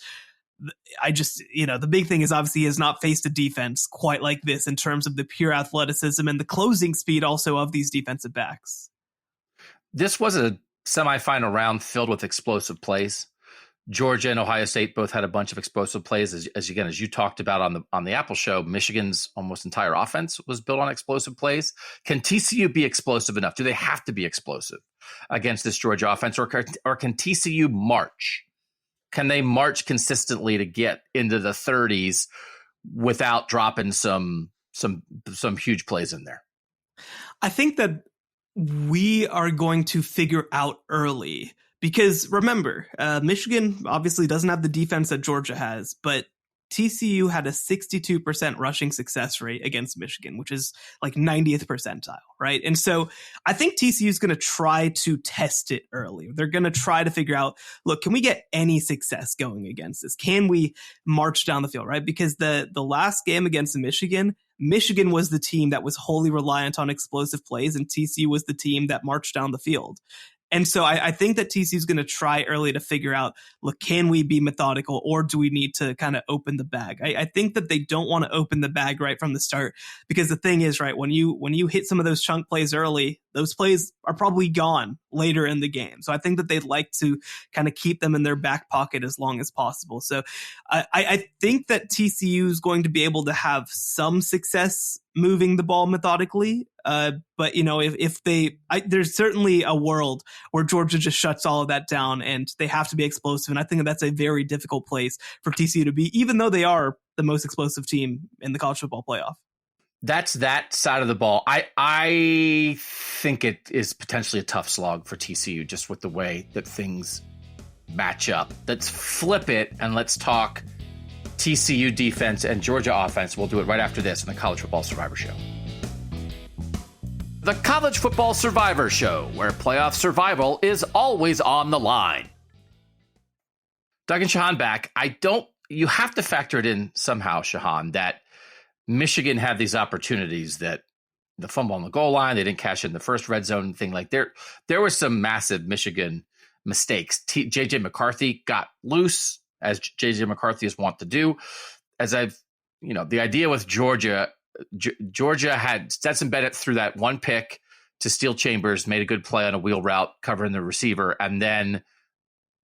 I just, the big thing is obviously he has not faced a defense quite like this in terms of the pure athleticism and the closing speed also of these defensive backs. This was a semifinal round filled with explosive plays. Georgia and Ohio State both had a bunch of explosive plays. As you talked about on the Apple show, Michigan's almost entire offense was built on explosive plays. Can TCU be explosive enough? Do they have to be explosive against this Georgia offense, or can TCU march? Can they march consistently to get into the 30s without dropping some huge plays in there? I think that we are going to figure out early, because remember, Michigan obviously doesn't have the defense that Georgia has, but TCU had a 62% rushing success rate against Michigan, which is like 90th percentile, right? And so I think TCU is going to try to test it early. They're going to try to figure out, look, can we get any success going against this? Can we march down the field, right? Because the last game against Michigan was the team that was wholly reliant on explosive plays, and TCU was the team that marched down the field. And so I think that TCU is going to try early to figure out, look, can we be methodical, or do we need to kind of open the bag? I think that they don't want to open the bag right from the start, because the thing is, right, when you hit some of those chunk plays early, those plays are probably gone later in the game. So I think that they'd like to kind of keep them in their back pocket as long as possible. So I think that TCU is going to be able to have some success moving the ball methodically. But if there's certainly a world where Georgia just shuts all of that down and they have to be explosive. And I think that's a very difficult place for TCU to be, even though they are the most explosive team in the college football playoff. That's that side of the ball. I think it is potentially a tough slog for TCU, just with the way that things match up. Let's flip it and let's talk TCU defense and Georgia offense. We'll do it right after this on the College Football Survivor Show. the College Football Survivor Show, where playoff survival is always on the line. Doug and Shehan back. You have to factor it in somehow, Shehan, that Michigan had these opportunities, that the fumble on the goal line, they didn't cash in the first red zone thing. Like there were some massive Michigan mistakes. JJ McCarthy got loose, as JJ McCarthy is wont to do. The idea with Georgia had Stetson Bennett threw that one pick to Steele Chambers, made a good play on a wheel route covering the receiver, and then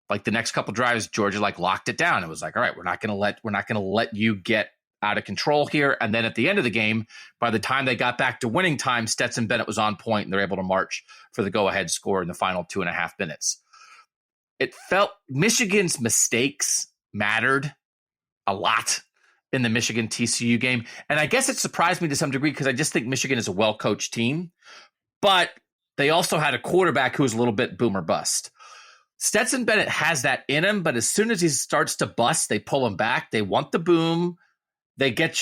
like the next couple drives, Georgia locked it down. It was like, all right, we're not gonna let you get out of control here. And then at the end of the game, by the time they got back to winning time, Stetson Bennett was on point and they're able to march for the go-ahead score in the final 2.5 minutes. It felt Michigan's mistakes mattered a lot in the Michigan-TCU game. And I guess it surprised me to some degree because I just think Michigan is a well-coached team. But they also had a quarterback who was a little bit boom or bust. Stetson Bennett has that in him, but as soon as he starts to bust, they pull him back. They want the boom. They get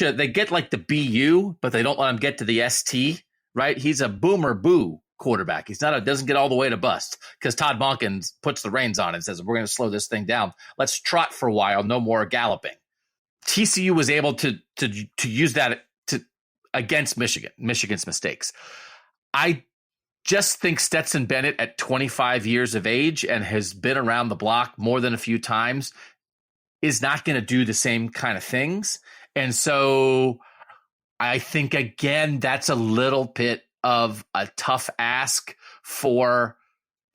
like the BU, but they don't let him get to the ST, right? He's a boomer boo quarterback. Doesn't get all the way to bust because Todd Monken puts the reins on and says, we're going to slow this thing down. Let's trot for a while. No more galloping. TCU was able to use that against Michigan's mistakes. I just think Stetson Bennett at 25 years of age and has been around the block more than a few times is not going to do the same kind of things. And so I think, again, that's a little bit of a tough ask for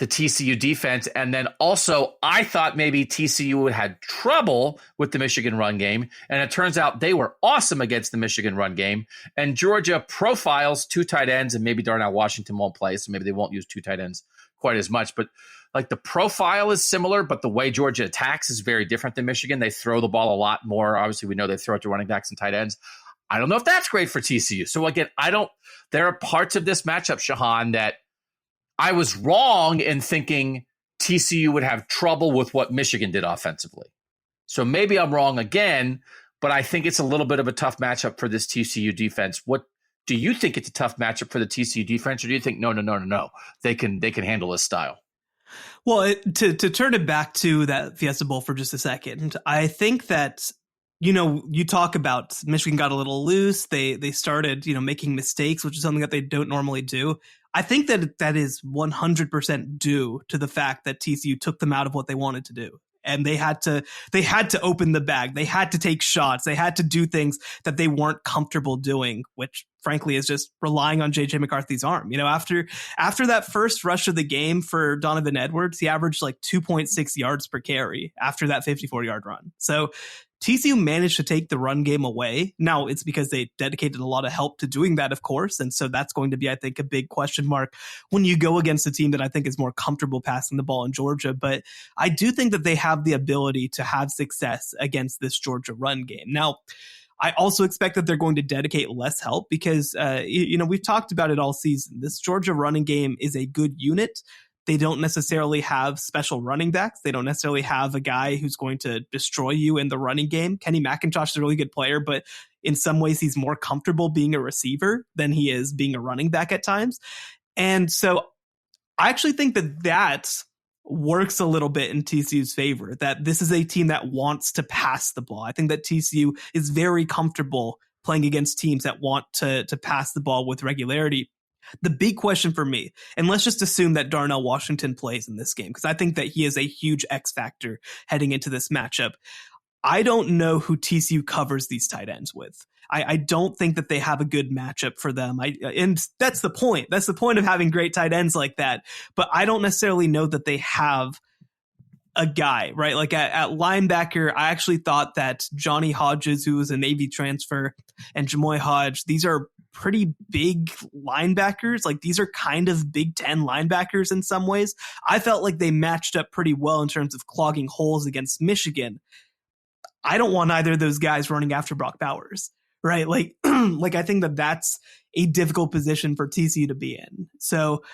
the TCU defense. And then also, I thought maybe TCU had trouble with the Michigan run game. And it turns out they were awesome against the Michigan run game. And Georgia profiles 2 tight ends, and maybe Darnell Washington won't play, so maybe they won't use 2 tight ends quite as much. But like the profile is similar, but the way Georgia attacks is very different than Michigan. They throw the ball a lot more. Obviously, we know they throw it to running backs and tight ends. I don't know if that's great for TCU. So again, there are parts of this matchup, Shehan, that I was wrong in thinking TCU would have trouble with what Michigan did offensively. So maybe I'm wrong again, but I think it's a little bit of a tough matchup for this TCU defense. What do you think it's a tough matchup for the TCU defense, or do you think no, they can handle this style? Well, to turn it back to that Fiesta Bowl for just a second, I think that, you talk about Michigan got a little loose. They started, making mistakes, which is something that they don't normally do. I think that is 100% due to the fact that TCU took them out of what they wanted to do. And they had to open the bag. They had to take shots. They had to do things that they weren't comfortable doing, which frankly is just relying on JJ McCarthy's arm. After that first rush of the game for Donovan Edwards, he averaged like 2.6 yards per carry after that 54-yard run. So TCU managed to take the run game away. Now, it's because they dedicated a lot of help to doing that, of course. And so that's going to be, I think, a big question mark when you go against a team that I think is more comfortable passing the ball in Georgia. But I do think that they have the ability to have success against this Georgia run game. Now, I also expect that they're going to dedicate less help because, we've talked about it all season. This Georgia running game is a good unit. They don't necessarily have special running backs. They don't necessarily have a guy who's going to destroy you in the running game. Kenny McIntosh is a really good player, but in some ways he's more comfortable being a receiver than he is being a running back at times. And so I actually think that works a little bit in TCU's favor, that this is a team that wants to pass the ball. I think that TCU is very comfortable playing against teams that want to pass the ball with regularity. The big question for me, and let's just assume that Darnell Washington plays in this game, because I think that he is a huge X factor heading into this matchup. I don't know who TCU covers these tight ends with. I don't think that they have a good matchup for them. And that's the point. That's the point of having great tight ends like that. But I don't necessarily know that they have a guy, right? Like at linebacker, I actually thought that Johnny Hodges, who was a Navy transfer, and Jamoy Hodge, these are pretty big linebackers. Like these are kind of Big Ten linebackers in some ways. I felt like they matched up pretty well in terms of clogging holes against Michigan. I don't want either of those guys running after Brock Bowers, right? Like I think that that's a difficult position for TCU to be in. So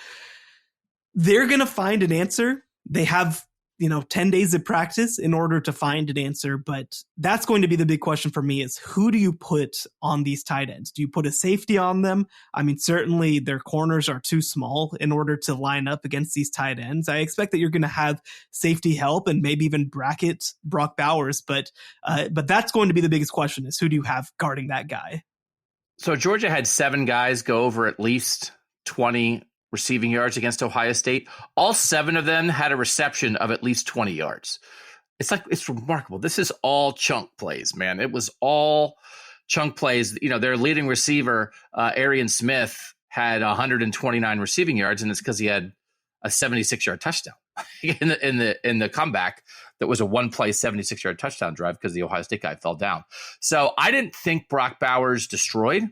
they're going to find an answer. They have 10 days of practice in order to find an answer. But that's going to be the big question for me is who do you put on these tight ends? Do you put a safety on them? I mean, certainly their corners are too small in order to line up against these tight ends. I expect that you're going to have safety help and maybe even bracket Brock Bowers. But that's going to be the biggest question is who do you have guarding that guy? So Georgia had 7 guys go over at least 20 receiving yards against Ohio State. All 7 of them had a reception of at least 20 yards. It's remarkable. This is all chunk plays, man. It was all chunk plays. Their leading receiver, Arian Smith, had 129 receiving yards, and it's because he had a 76-yard touchdown in the comeback. That was a one-play 76-yard touchdown drive because the Ohio State guy fell down. So I didn't think Brock Bowers destroyed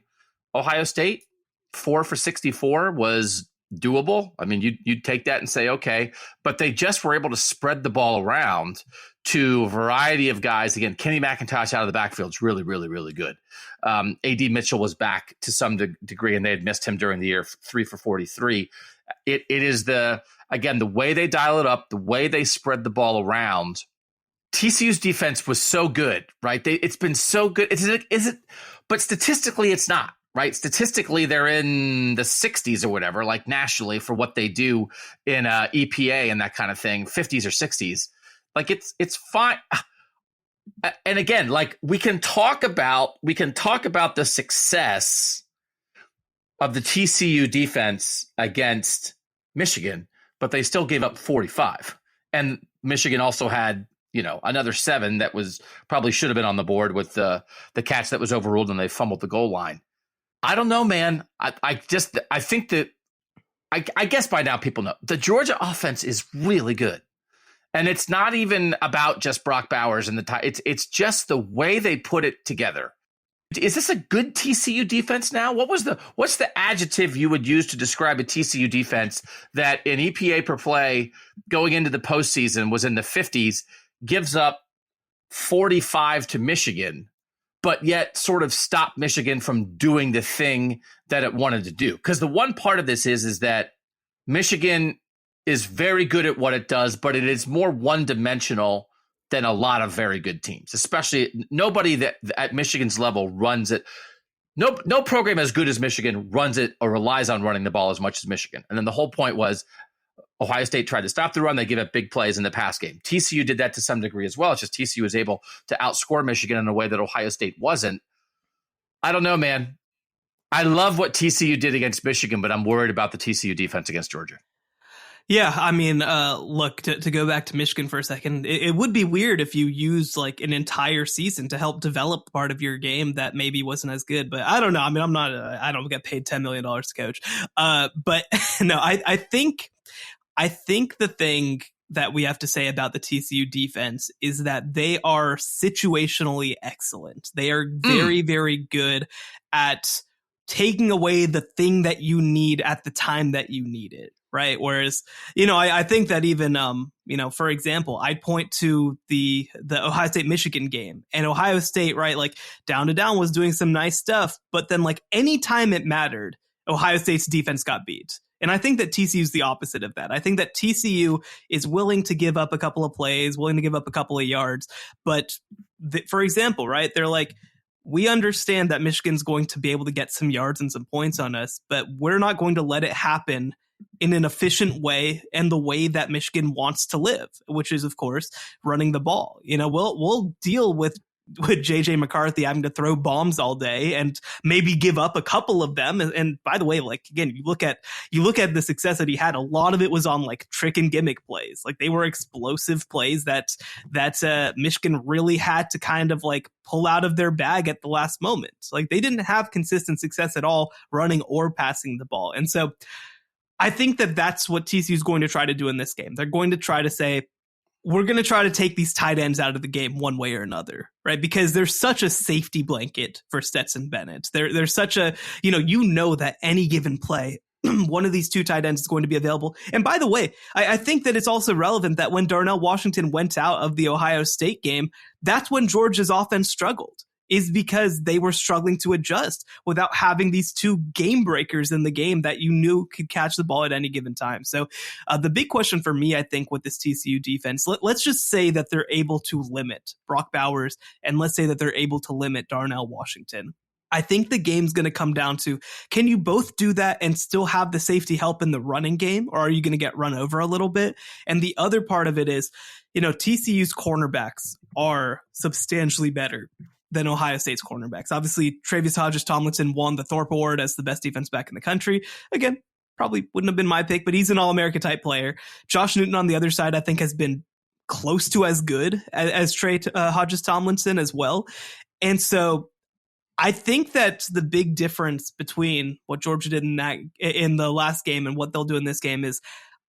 Ohio State. 4 for 64 was doable. I mean, you'd take that and say, okay, but they just were able to spread the ball around to a variety of guys. Again, Kenny McIntosh out of the backfield is really, really, really good. A.D. Mitchell was back to some degree, and they had missed him during the year, 3 for 43. It is the way they dial it up, the way they spread the ball around. TCU's defense was so good, right? It's been so good. Is it? But statistically, it's not. Right. Statistically, they're in the 60s or whatever, like nationally for what they do in EPA and that kind of thing, 50s or 60s. Like it's fine. And again, like we can talk about the success of the TCU defense against Michigan, but they still gave up 45. And Michigan also had, another 7 that was probably should have been on the board with the catch that was overruled and they fumbled the goal line. I don't know, man. I think that I guess by now people know the Georgia offense is really good. And it's not even about just Brock Bowers and it's just the way they put it together. Is this a good TCU defense now? What's the adjective you would use to describe a TCU defense that in EPA per play going into the postseason was in the 50s, gives up 45 to Michigan, but yet sort of stop Michigan from doing the thing that it wanted to do? Because the one part of this is that Michigan is very good at what it does, but it is more one-dimensional than a lot of very good teams, especially nobody that at Michigan's level runs it. No program as good as Michigan runs it or relies on running the ball as much as Michigan. And then the whole point was Ohio State tried to stop the run. They give up big plays in the pass game. TCU did that to some degree as well. It's just TCU was able to outscore Michigan in a way that Ohio State wasn't. I don't know, man. I love what TCU did against Michigan, but I'm worried about the TCU defense against Georgia. Yeah, I mean, look, to go back to Michigan for a second, it would be weird if you used like an entire season to help develop part of your game that maybe wasn't as good. But I don't know. I mean, I don't get paid $10 million to coach. But no, I think the thing that we have to say about the TCU defense is that they are situationally excellent. They are very, very good at taking away the thing that you need at the time that you need it. Right. Whereas, I think that even, for example, I'd point to the Ohio State Michigan game, and Ohio State, right, like down to down was doing some nice stuff. But then like anytime it mattered, Ohio State's defense got beat. And I think that TCU is the opposite of that. I think that TCU is willing to give up a couple of plays, willing to give up a couple of yards. But for example, right, they're like, we understand that Michigan's going to be able to get some yards and some points on us, but we're not going to let it happen in an efficient way and the way that Michigan wants to live, which is, of course, running the ball. We'll deal with JJ McCarthy having to throw bombs all day and maybe give up a couple of them. And by the way, like, again, you look at the success that he had, a lot of it was on like trick and gimmick plays. Like they were explosive plays that Michigan really had to kind of like pull out of their bag at the last moment. Like they didn't have consistent success at all running or passing the ball. And so I think that that's what TCU is going to try to do in this game. They're going to try to say, we're going to try to take these tight ends out of the game one way or another, right? Because there's such a safety blanket for Stetson Bennett. There's such a, that any given play, one of these two tight ends is going to be available. And by the way, I think that it's also relevant that when Darnell Washington went out of the Ohio State game, that's when Georgia's offense struggled. is because they were struggling to adjust without having these two game breakers in the game that you knew could catch the ball at any given time. So the big question for me, I think, with this TCU defense, let's just say that they're able to limit Brock Bowers, and let's say that they're able to limit Darnell Washington. I think the game's going to come down to, can you both do that and still have the safety help in the running game, or are you going to get run over a little bit? And the other part of it is, TCU's cornerbacks are substantially better than Ohio State's cornerbacks. Obviously, Travis Hodges-Tomlinson won the Thorpe Award as the best defense back in the country. Again, probably wouldn't have been my pick, but he's an All-America type player. Josh Newton on the other side, I think, has been close to as good as Trey Hodges-Tomlinson as well. And so I think that the big difference between what Georgia did in the last game and what they'll do in this game is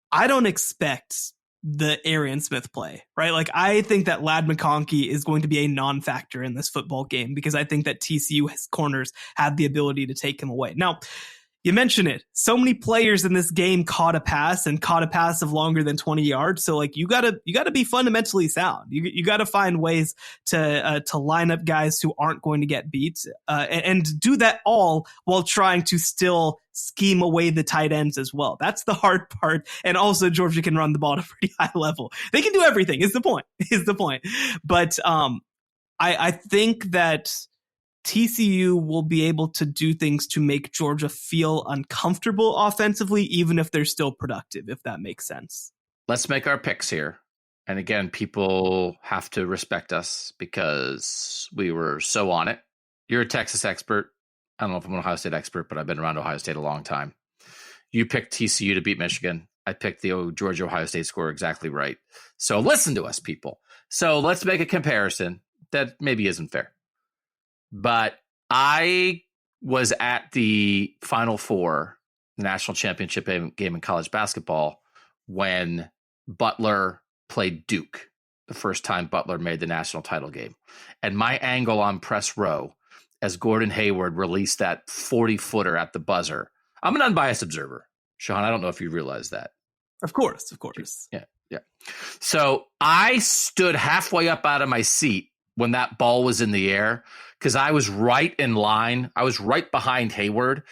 I don't expect the Arian Smith play, right? Like, I think that Ladd McConkey is going to be a non-factor in this football game because I think that TCU's corners have the ability to take him away. Now, you mentioned it. So many players in this game caught a pass of longer than 20 yards. So like you gotta be fundamentally sound. You gotta find ways to line up guys who aren't going to get beat, and do that all while trying to still scheme away the tight ends as well. That's the hard part. And also Georgia can run the ball at a pretty high level. They can do everything is the point. But I think that TCU will be able to do things to make Georgia feel uncomfortable offensively, even if they're still productive, if that makes sense. Let's make our picks here. And again, people have to respect us because we were so on it. You're a Texas expert. I don't know if I'm an Ohio State expert, but I've been around Ohio State a long time. You picked TCU to beat Michigan. I picked the Georgia-Ohio State score exactly right. So listen to us, people. So let's make a comparison that maybe isn't fair. But I was at the Final Four, the national championship game in college basketball, when Butler played Duke, the first time Butler made the national title game. And my angle on press row as Gordon Hayward released that 40-footer at the buzzer. I'm an unbiased observer. Shehan, I don't know if you realize that. Of course. Yeah. So I stood halfway up out of my seat when that ball was in the air, because I was right in line. I was right behind Hayward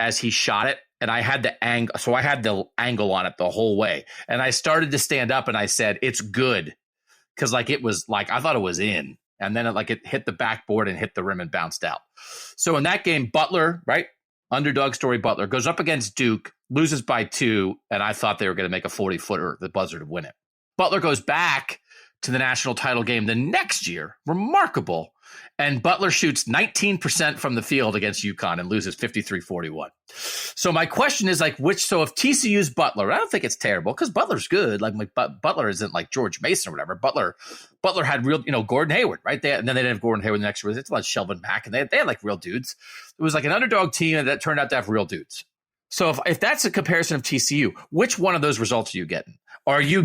as he shot it, and I had the angle. So I had the angle on it the whole way. And I started to stand up and I said, it's good. Because it was I thought it was in. And then it hit the backboard and hit the rim and bounced out. So in that game, Butler, right? Underdog story Butler goes up against Duke, loses by 2, and I thought they were going to make a 40-footer, the buzzer, to win it. Butler goes back to the national title game the next year. Remarkable. And Butler shoots 19% from the field against UConn and loses 53-41. So my question is so if TCU's Butler, I don't think it's terrible because Butler's good. Butler isn't like George Mason or whatever. Butler had real, Gordon Hayward, right? And then they didn't have Gordon Hayward the next year. It's like Shelvin Mack, and they had real dudes. It was an underdog team that turned out to have real dudes. So if that's a comparison of TCU, which one of those results are you getting? Are you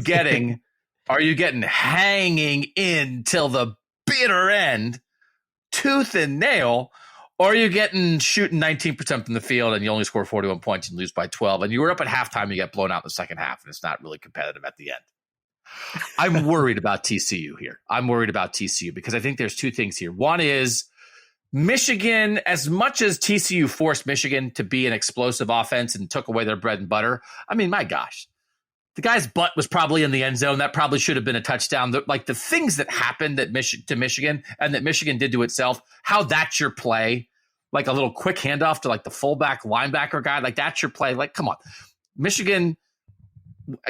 getting hanging in till the bitter end, tooth and nail, or are you getting shooting 19% from the field and you only score 41 points and lose by 12, and you were up at halftime, you get blown out in the second half, and it's not really competitive at the end? I'm worried about TCU here. I'm worried about TCU because I think there's two things here. One is Michigan, as much as TCU forced Michigan to be an explosive offense and took away their bread and butter, I mean, my gosh, the guy's butt was probably in the end zone. That probably should have been a touchdown. The things that happened to Michigan and that Michigan did to itself, how that's your play, a little quick handoff to the fullback linebacker guy, that's your play. Come on. Michigan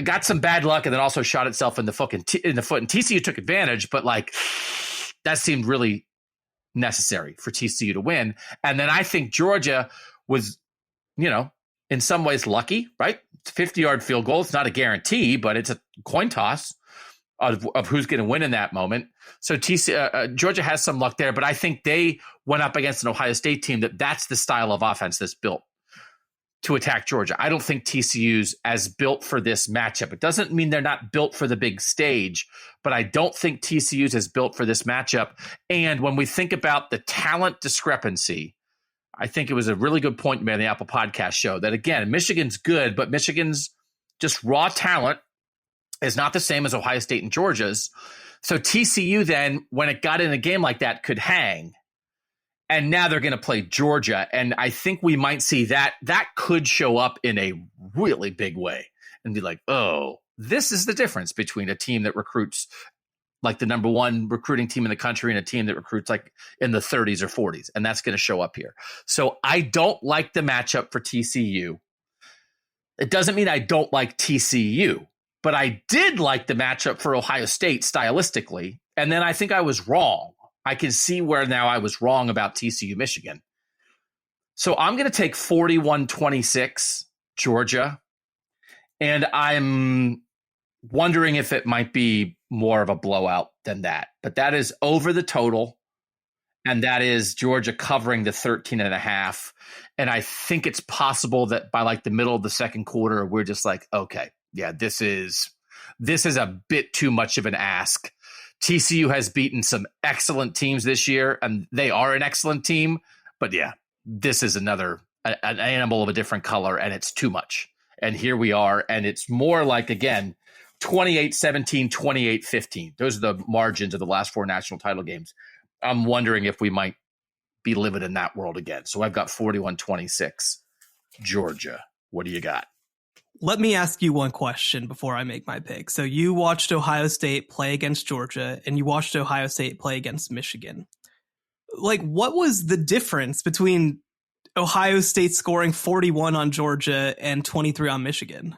got some bad luck and then also shot itself in the foot. And TCU took advantage, but that seemed really necessary for TCU to win. And then I think Georgia was, in some ways lucky, right? It's a 50-yard field goal. It's not a guarantee, but it's a coin toss of who's going to win in that moment. So Georgia has some luck there, but I think they went up against an Ohio State team that's the style of offense that's built to attack Georgia. I don't think TCU's as built for this matchup. It doesn't mean they're not built for the big stage, but I don't think TCU's is built for this matchup. And when we think about the talent discrepancy, I think it was a really good point you made on the Apple Podcast show that, again, Michigan's good, but Michigan's just raw talent is not the same as Ohio State and Georgia's. So TCU then, when it got in a game like that, could hang. And now they're going to play Georgia. And I think we might see that. That could show up in a really big way and be like, oh, this is the difference between a team that recruits like the number one recruiting team in the country and a team that recruits like in the 30s or 40s. And that's going to show up here. So I don't like the matchup for TCU. It doesn't mean I don't like TCU, but I did like the matchup for Ohio State stylistically. And then I think I was wrong. I can see where now I was wrong about TCU Michigan. So I'm going to take 41-26 Georgia. And I'm wondering if it might be more of a blowout than that. But that is over the total. And that is Georgia covering the 13.5. And I think it's possible that by like the middle of the second quarter, we're just like, okay, yeah, this is a bit too much of an ask. TCU has beaten some excellent teams this year, and they are an excellent team. But yeah, this is an animal of a different color, and it's too much. And here we are, and it's more like, again, 28-17, 28-15. Those are the margins of the last four national title games. I'm wondering if we might be living in that world again. So I've got 41-26 Georgia. What do you got? Let me ask you one question before I make my pick. So you watched Ohio State play against Georgia, and you watched Ohio State play against Michigan. Like, what was the difference between Ohio State scoring 41 on Georgia and 23 on Michigan?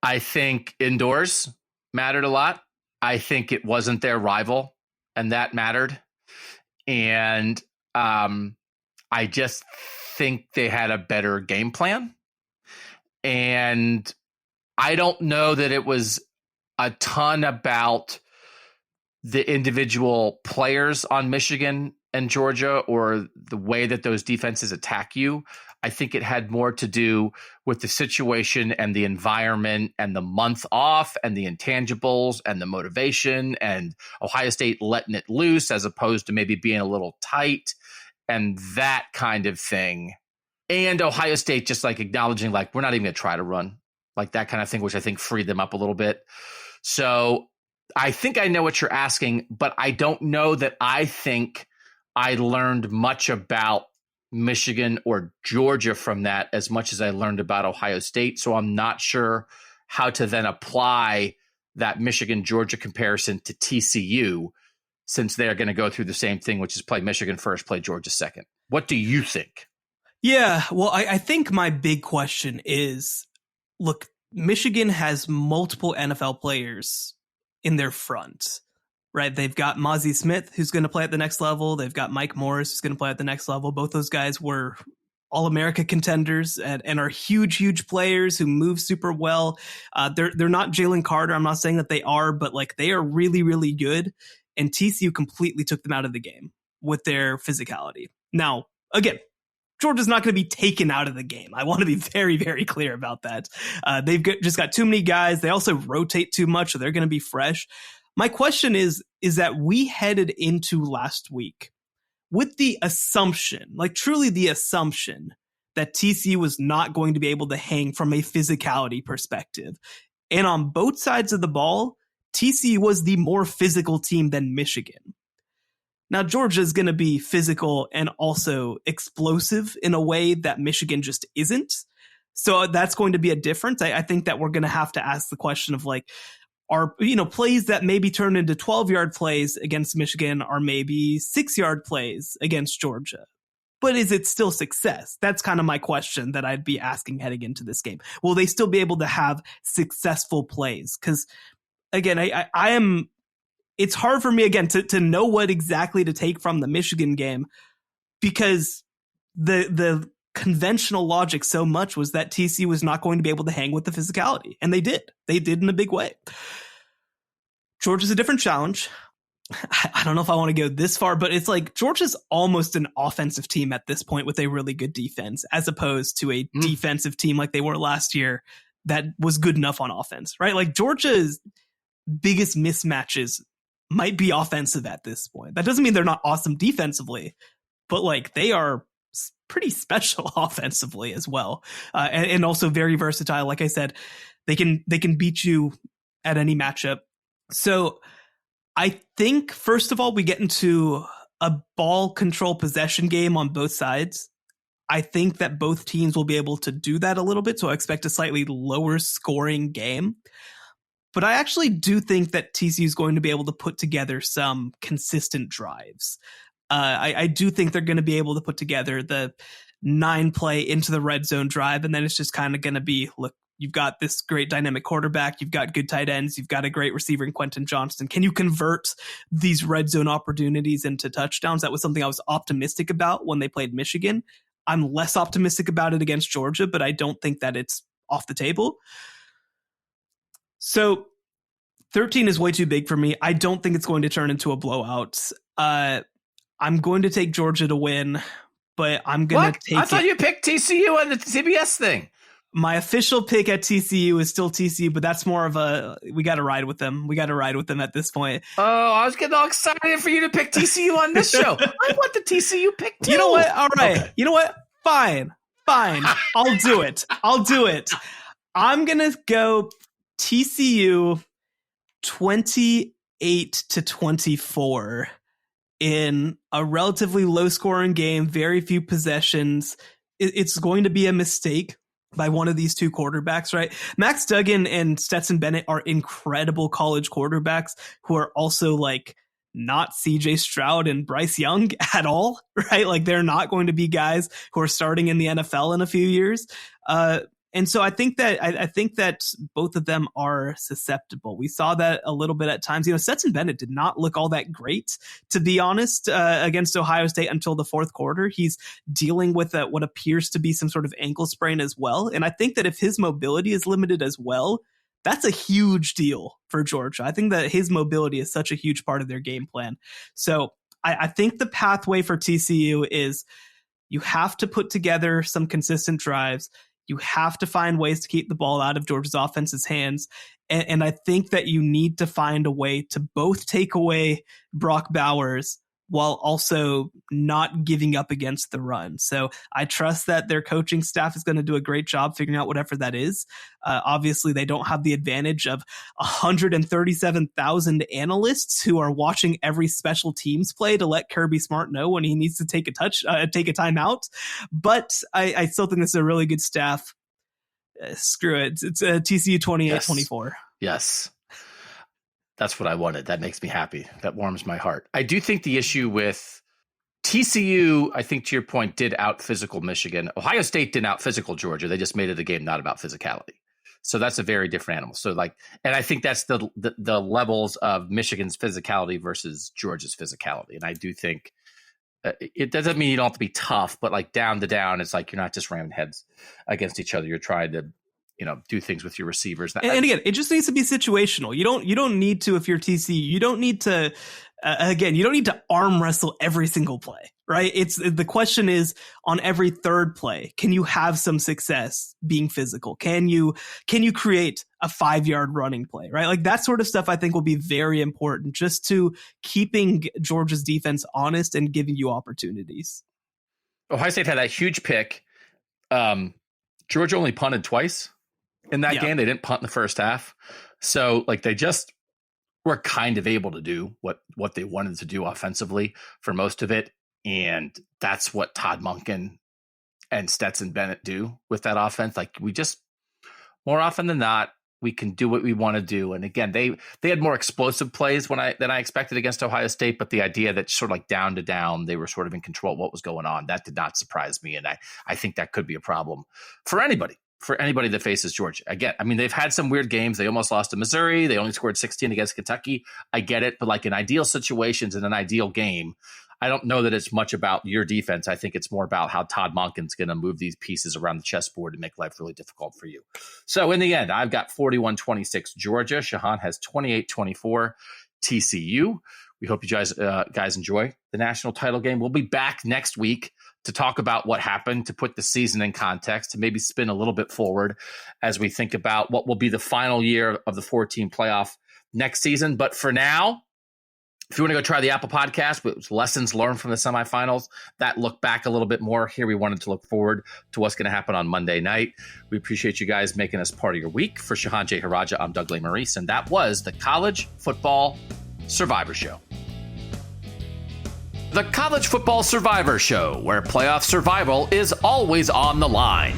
I think indoors mattered a lot. I think it wasn't their rival, and that mattered. And I just think they had a better game plan. And I don't know that it was a ton about the individual players on Michigan and Georgia or the way that those defenses attack you. I think it had more to do with the situation and the environment and the month off and the intangibles and the motivation and Ohio State letting it loose as opposed to maybe being a little tight and that kind of thing. And Ohio State just like acknowledging like, we're not even going to try to run, like that kind of thing, which I think freed them up a little bit. So I think I know what you're asking, but I don't know that I think I learned much about Michigan or Georgia from that as much as I learned about Ohio State. So I'm not sure how to then apply that Michigan-Georgia comparison to TCU since they're going to go through the same thing, which is play Michigan first, play Georgia second. What do you think? Yeah, well, I think my big question is, look, Michigan has multiple NFL players in their front, right? They've got Mozzie Smith, who's going to play at the next level. They've got Mike Morris, who's going to play at the next level. Both those guys were All-America contenders and are huge players who move super well. They're not Jalen Carter. I'm not saying that they are, but like they are really good. And TCU completely took them out of the game with their physicality. Now, again, Georgia's not going to be taken out of the game. I want to be very clear about that. They've just got too many guys. They also rotate too much, so they're going to be fresh. My question is that we headed into last week with the assumption, like truly the assumption, that TCU was not going to be able to hang from a physicality perspective. And on both sides of the ball, TCU was the more physical team than Michigan. Now, Georgia is going to be physical and also explosive in a way that Michigan just isn't. So that's going to be a difference. I think that we're going to have to ask the question of like, are, plays that maybe turn into 12-yard plays against Michigan are maybe 6-yard plays against Georgia. But is it still success? That's kind of my question that I'd be asking heading into this game. Will they still be able to have successful plays? Because, again, I am... It's hard for me, again, to know what exactly to take from the Michigan game because the conventional logic so much was that TCU was not going to be able to hang with the physicality. And they did. They did in a big way. Georgia's a different challenge. I don't know if I want to go this far, but it's like Georgia's almost an offensive team at this point with a really good defense, as opposed to a defensive team like they were last year that was good enough on offense, right? Like Georgia's biggest mismatches might be offensive at this point. That doesn't mean they're not awesome defensively, but like they are pretty special offensively as well. And also very versatile. Like I said, they can beat you at any matchup. So I think, first of all, we get into a ball control possession game on both sides. I think that both teams will be able to do that a little bit, so I expect a slightly lower scoring game. But I actually do think that TCU is going to be able to put together some consistent drives. I do think they're going to be able to put together the 9-play into the red zone drive, and then it's just kind of going to be, look, you've got this great dynamic quarterback, you've got good tight ends, you've got a great receiver in Quentin Johnston. Can you convert these red zone opportunities into touchdowns? That was something I was optimistic about when they played Michigan. I'm less optimistic about it against Georgia, but I don't think that it's off the table. So 13 is way too big for me. I don't think it's going to turn into a blowout. I'm going to take Georgia to win, but I'm going to take I thought you picked TCU on the CBS thing. My official pick at TCU is still TCU, but that's more of a, we got to ride with them. We got to ride with them at this point. Oh, I was getting all excited for you to pick TCU on this show. I want the TCU pick too. You know what? All right. Okay. You know what? Fine. I'll do it. I'm going to go TCU 28-24 in a relatively low scoring game, very few possessions. It's going to be a mistake by one of these two quarterbacks, right? Max Duggan and Stetson Bennett are incredible college quarterbacks who are also like not CJ Stroud and Bryce Young at all, right? Like they're not going to be guys who are starting in the NFL in a few years. And so I think that both of them are susceptible. We saw that a little bit at times. You know, Stetson Bennett did not look all that great, to be honest, against Ohio State until the fourth quarter. He's dealing with what appears to be some sort of ankle sprain as well. And I think that if his mobility is limited as well, that's a huge deal for Georgia. I think that his mobility is such a huge part of their game plan. So I think the pathway for TCU is you have to put together some consistent drives. You have to find ways to keep the ball out of Georgia's offense's hands. And I think that you need to find a way to both take away Brock Bowers while also not giving up against the run. So I trust that their coaching staff is going to do a great job figuring out whatever that is. Obviously, they don't have the advantage of 137,000 analysts who are watching every special teams play to let Kirby Smart know when he needs to take a timeout. But I still think this is a really good staff. Screw it. It's a TCU 28-24. Yes. That's what I wanted. That makes me happy. That warms my heart. I do think the issue with TCU, I think to your point, did out physical Michigan. Ohio State didn't out physical Georgia. They just made it a game not about physicality. So that's a very different animal. So and I think that's the levels of Michigan's physicality versus Georgia's physicality. And I do think it doesn't mean you don't have to be tough, but like down to down, it's like you're not just ramming heads against each other. You're trying to do things with your receivers. And again, it just needs to be situational. You don't need to, if you're TCU, you don't need to, you don't need to arm wrestle every single play, right? The question is on every third play, can you have some success being physical? Can you create a 5-yard running play, right? Like that sort of stuff I think will be very important just to keeping Georgia's defense honest and giving you opportunities. Ohio State had that huge pick. Georgia only punted twice. In that game, they didn't punt in the first half. So like they just were kind of able to do what they wanted to do offensively for most of it. And that's what Todd Monken and Stetson Bennett do with that offense. Like we just, more often than not, we can do what we want to do. And again, they had more explosive plays than I expected against Ohio State. But the idea that sort of like down to down, they were sort of in control of what was going on, that did not surprise me. And I think that could be a problem for anybody that faces Georgia. Again, I mean, they've had some weird games. They almost lost to Missouri. They only scored 16 against Kentucky. I get it. But like in ideal situations, in an ideal game, I don't know that it's much about your defense. I think it's more about how Todd Monken's going to move these pieces around the chessboard and make life really difficult for you. So in the end, I've got 41-26 Georgia. Shehan has 28-24 TCU. We hope you guys enjoy the national title game. We'll be back next week to talk about what happened, to put the season in context, to maybe spin a little bit forward as we think about what will be the final year of the 4-team playoff next season. But for now, if you want to go try the Apple Podcast with lessons learned from the semifinals, that look back a little bit more. Here we wanted to look forward to what's going to happen on Monday night. We appreciate you guys making us part of your week. For Shehan Jeyarajah, I'm Doug Lesmerises, and that was the College Football Survivor Show. The College Football Survivor Show, where playoff survival is always on the line.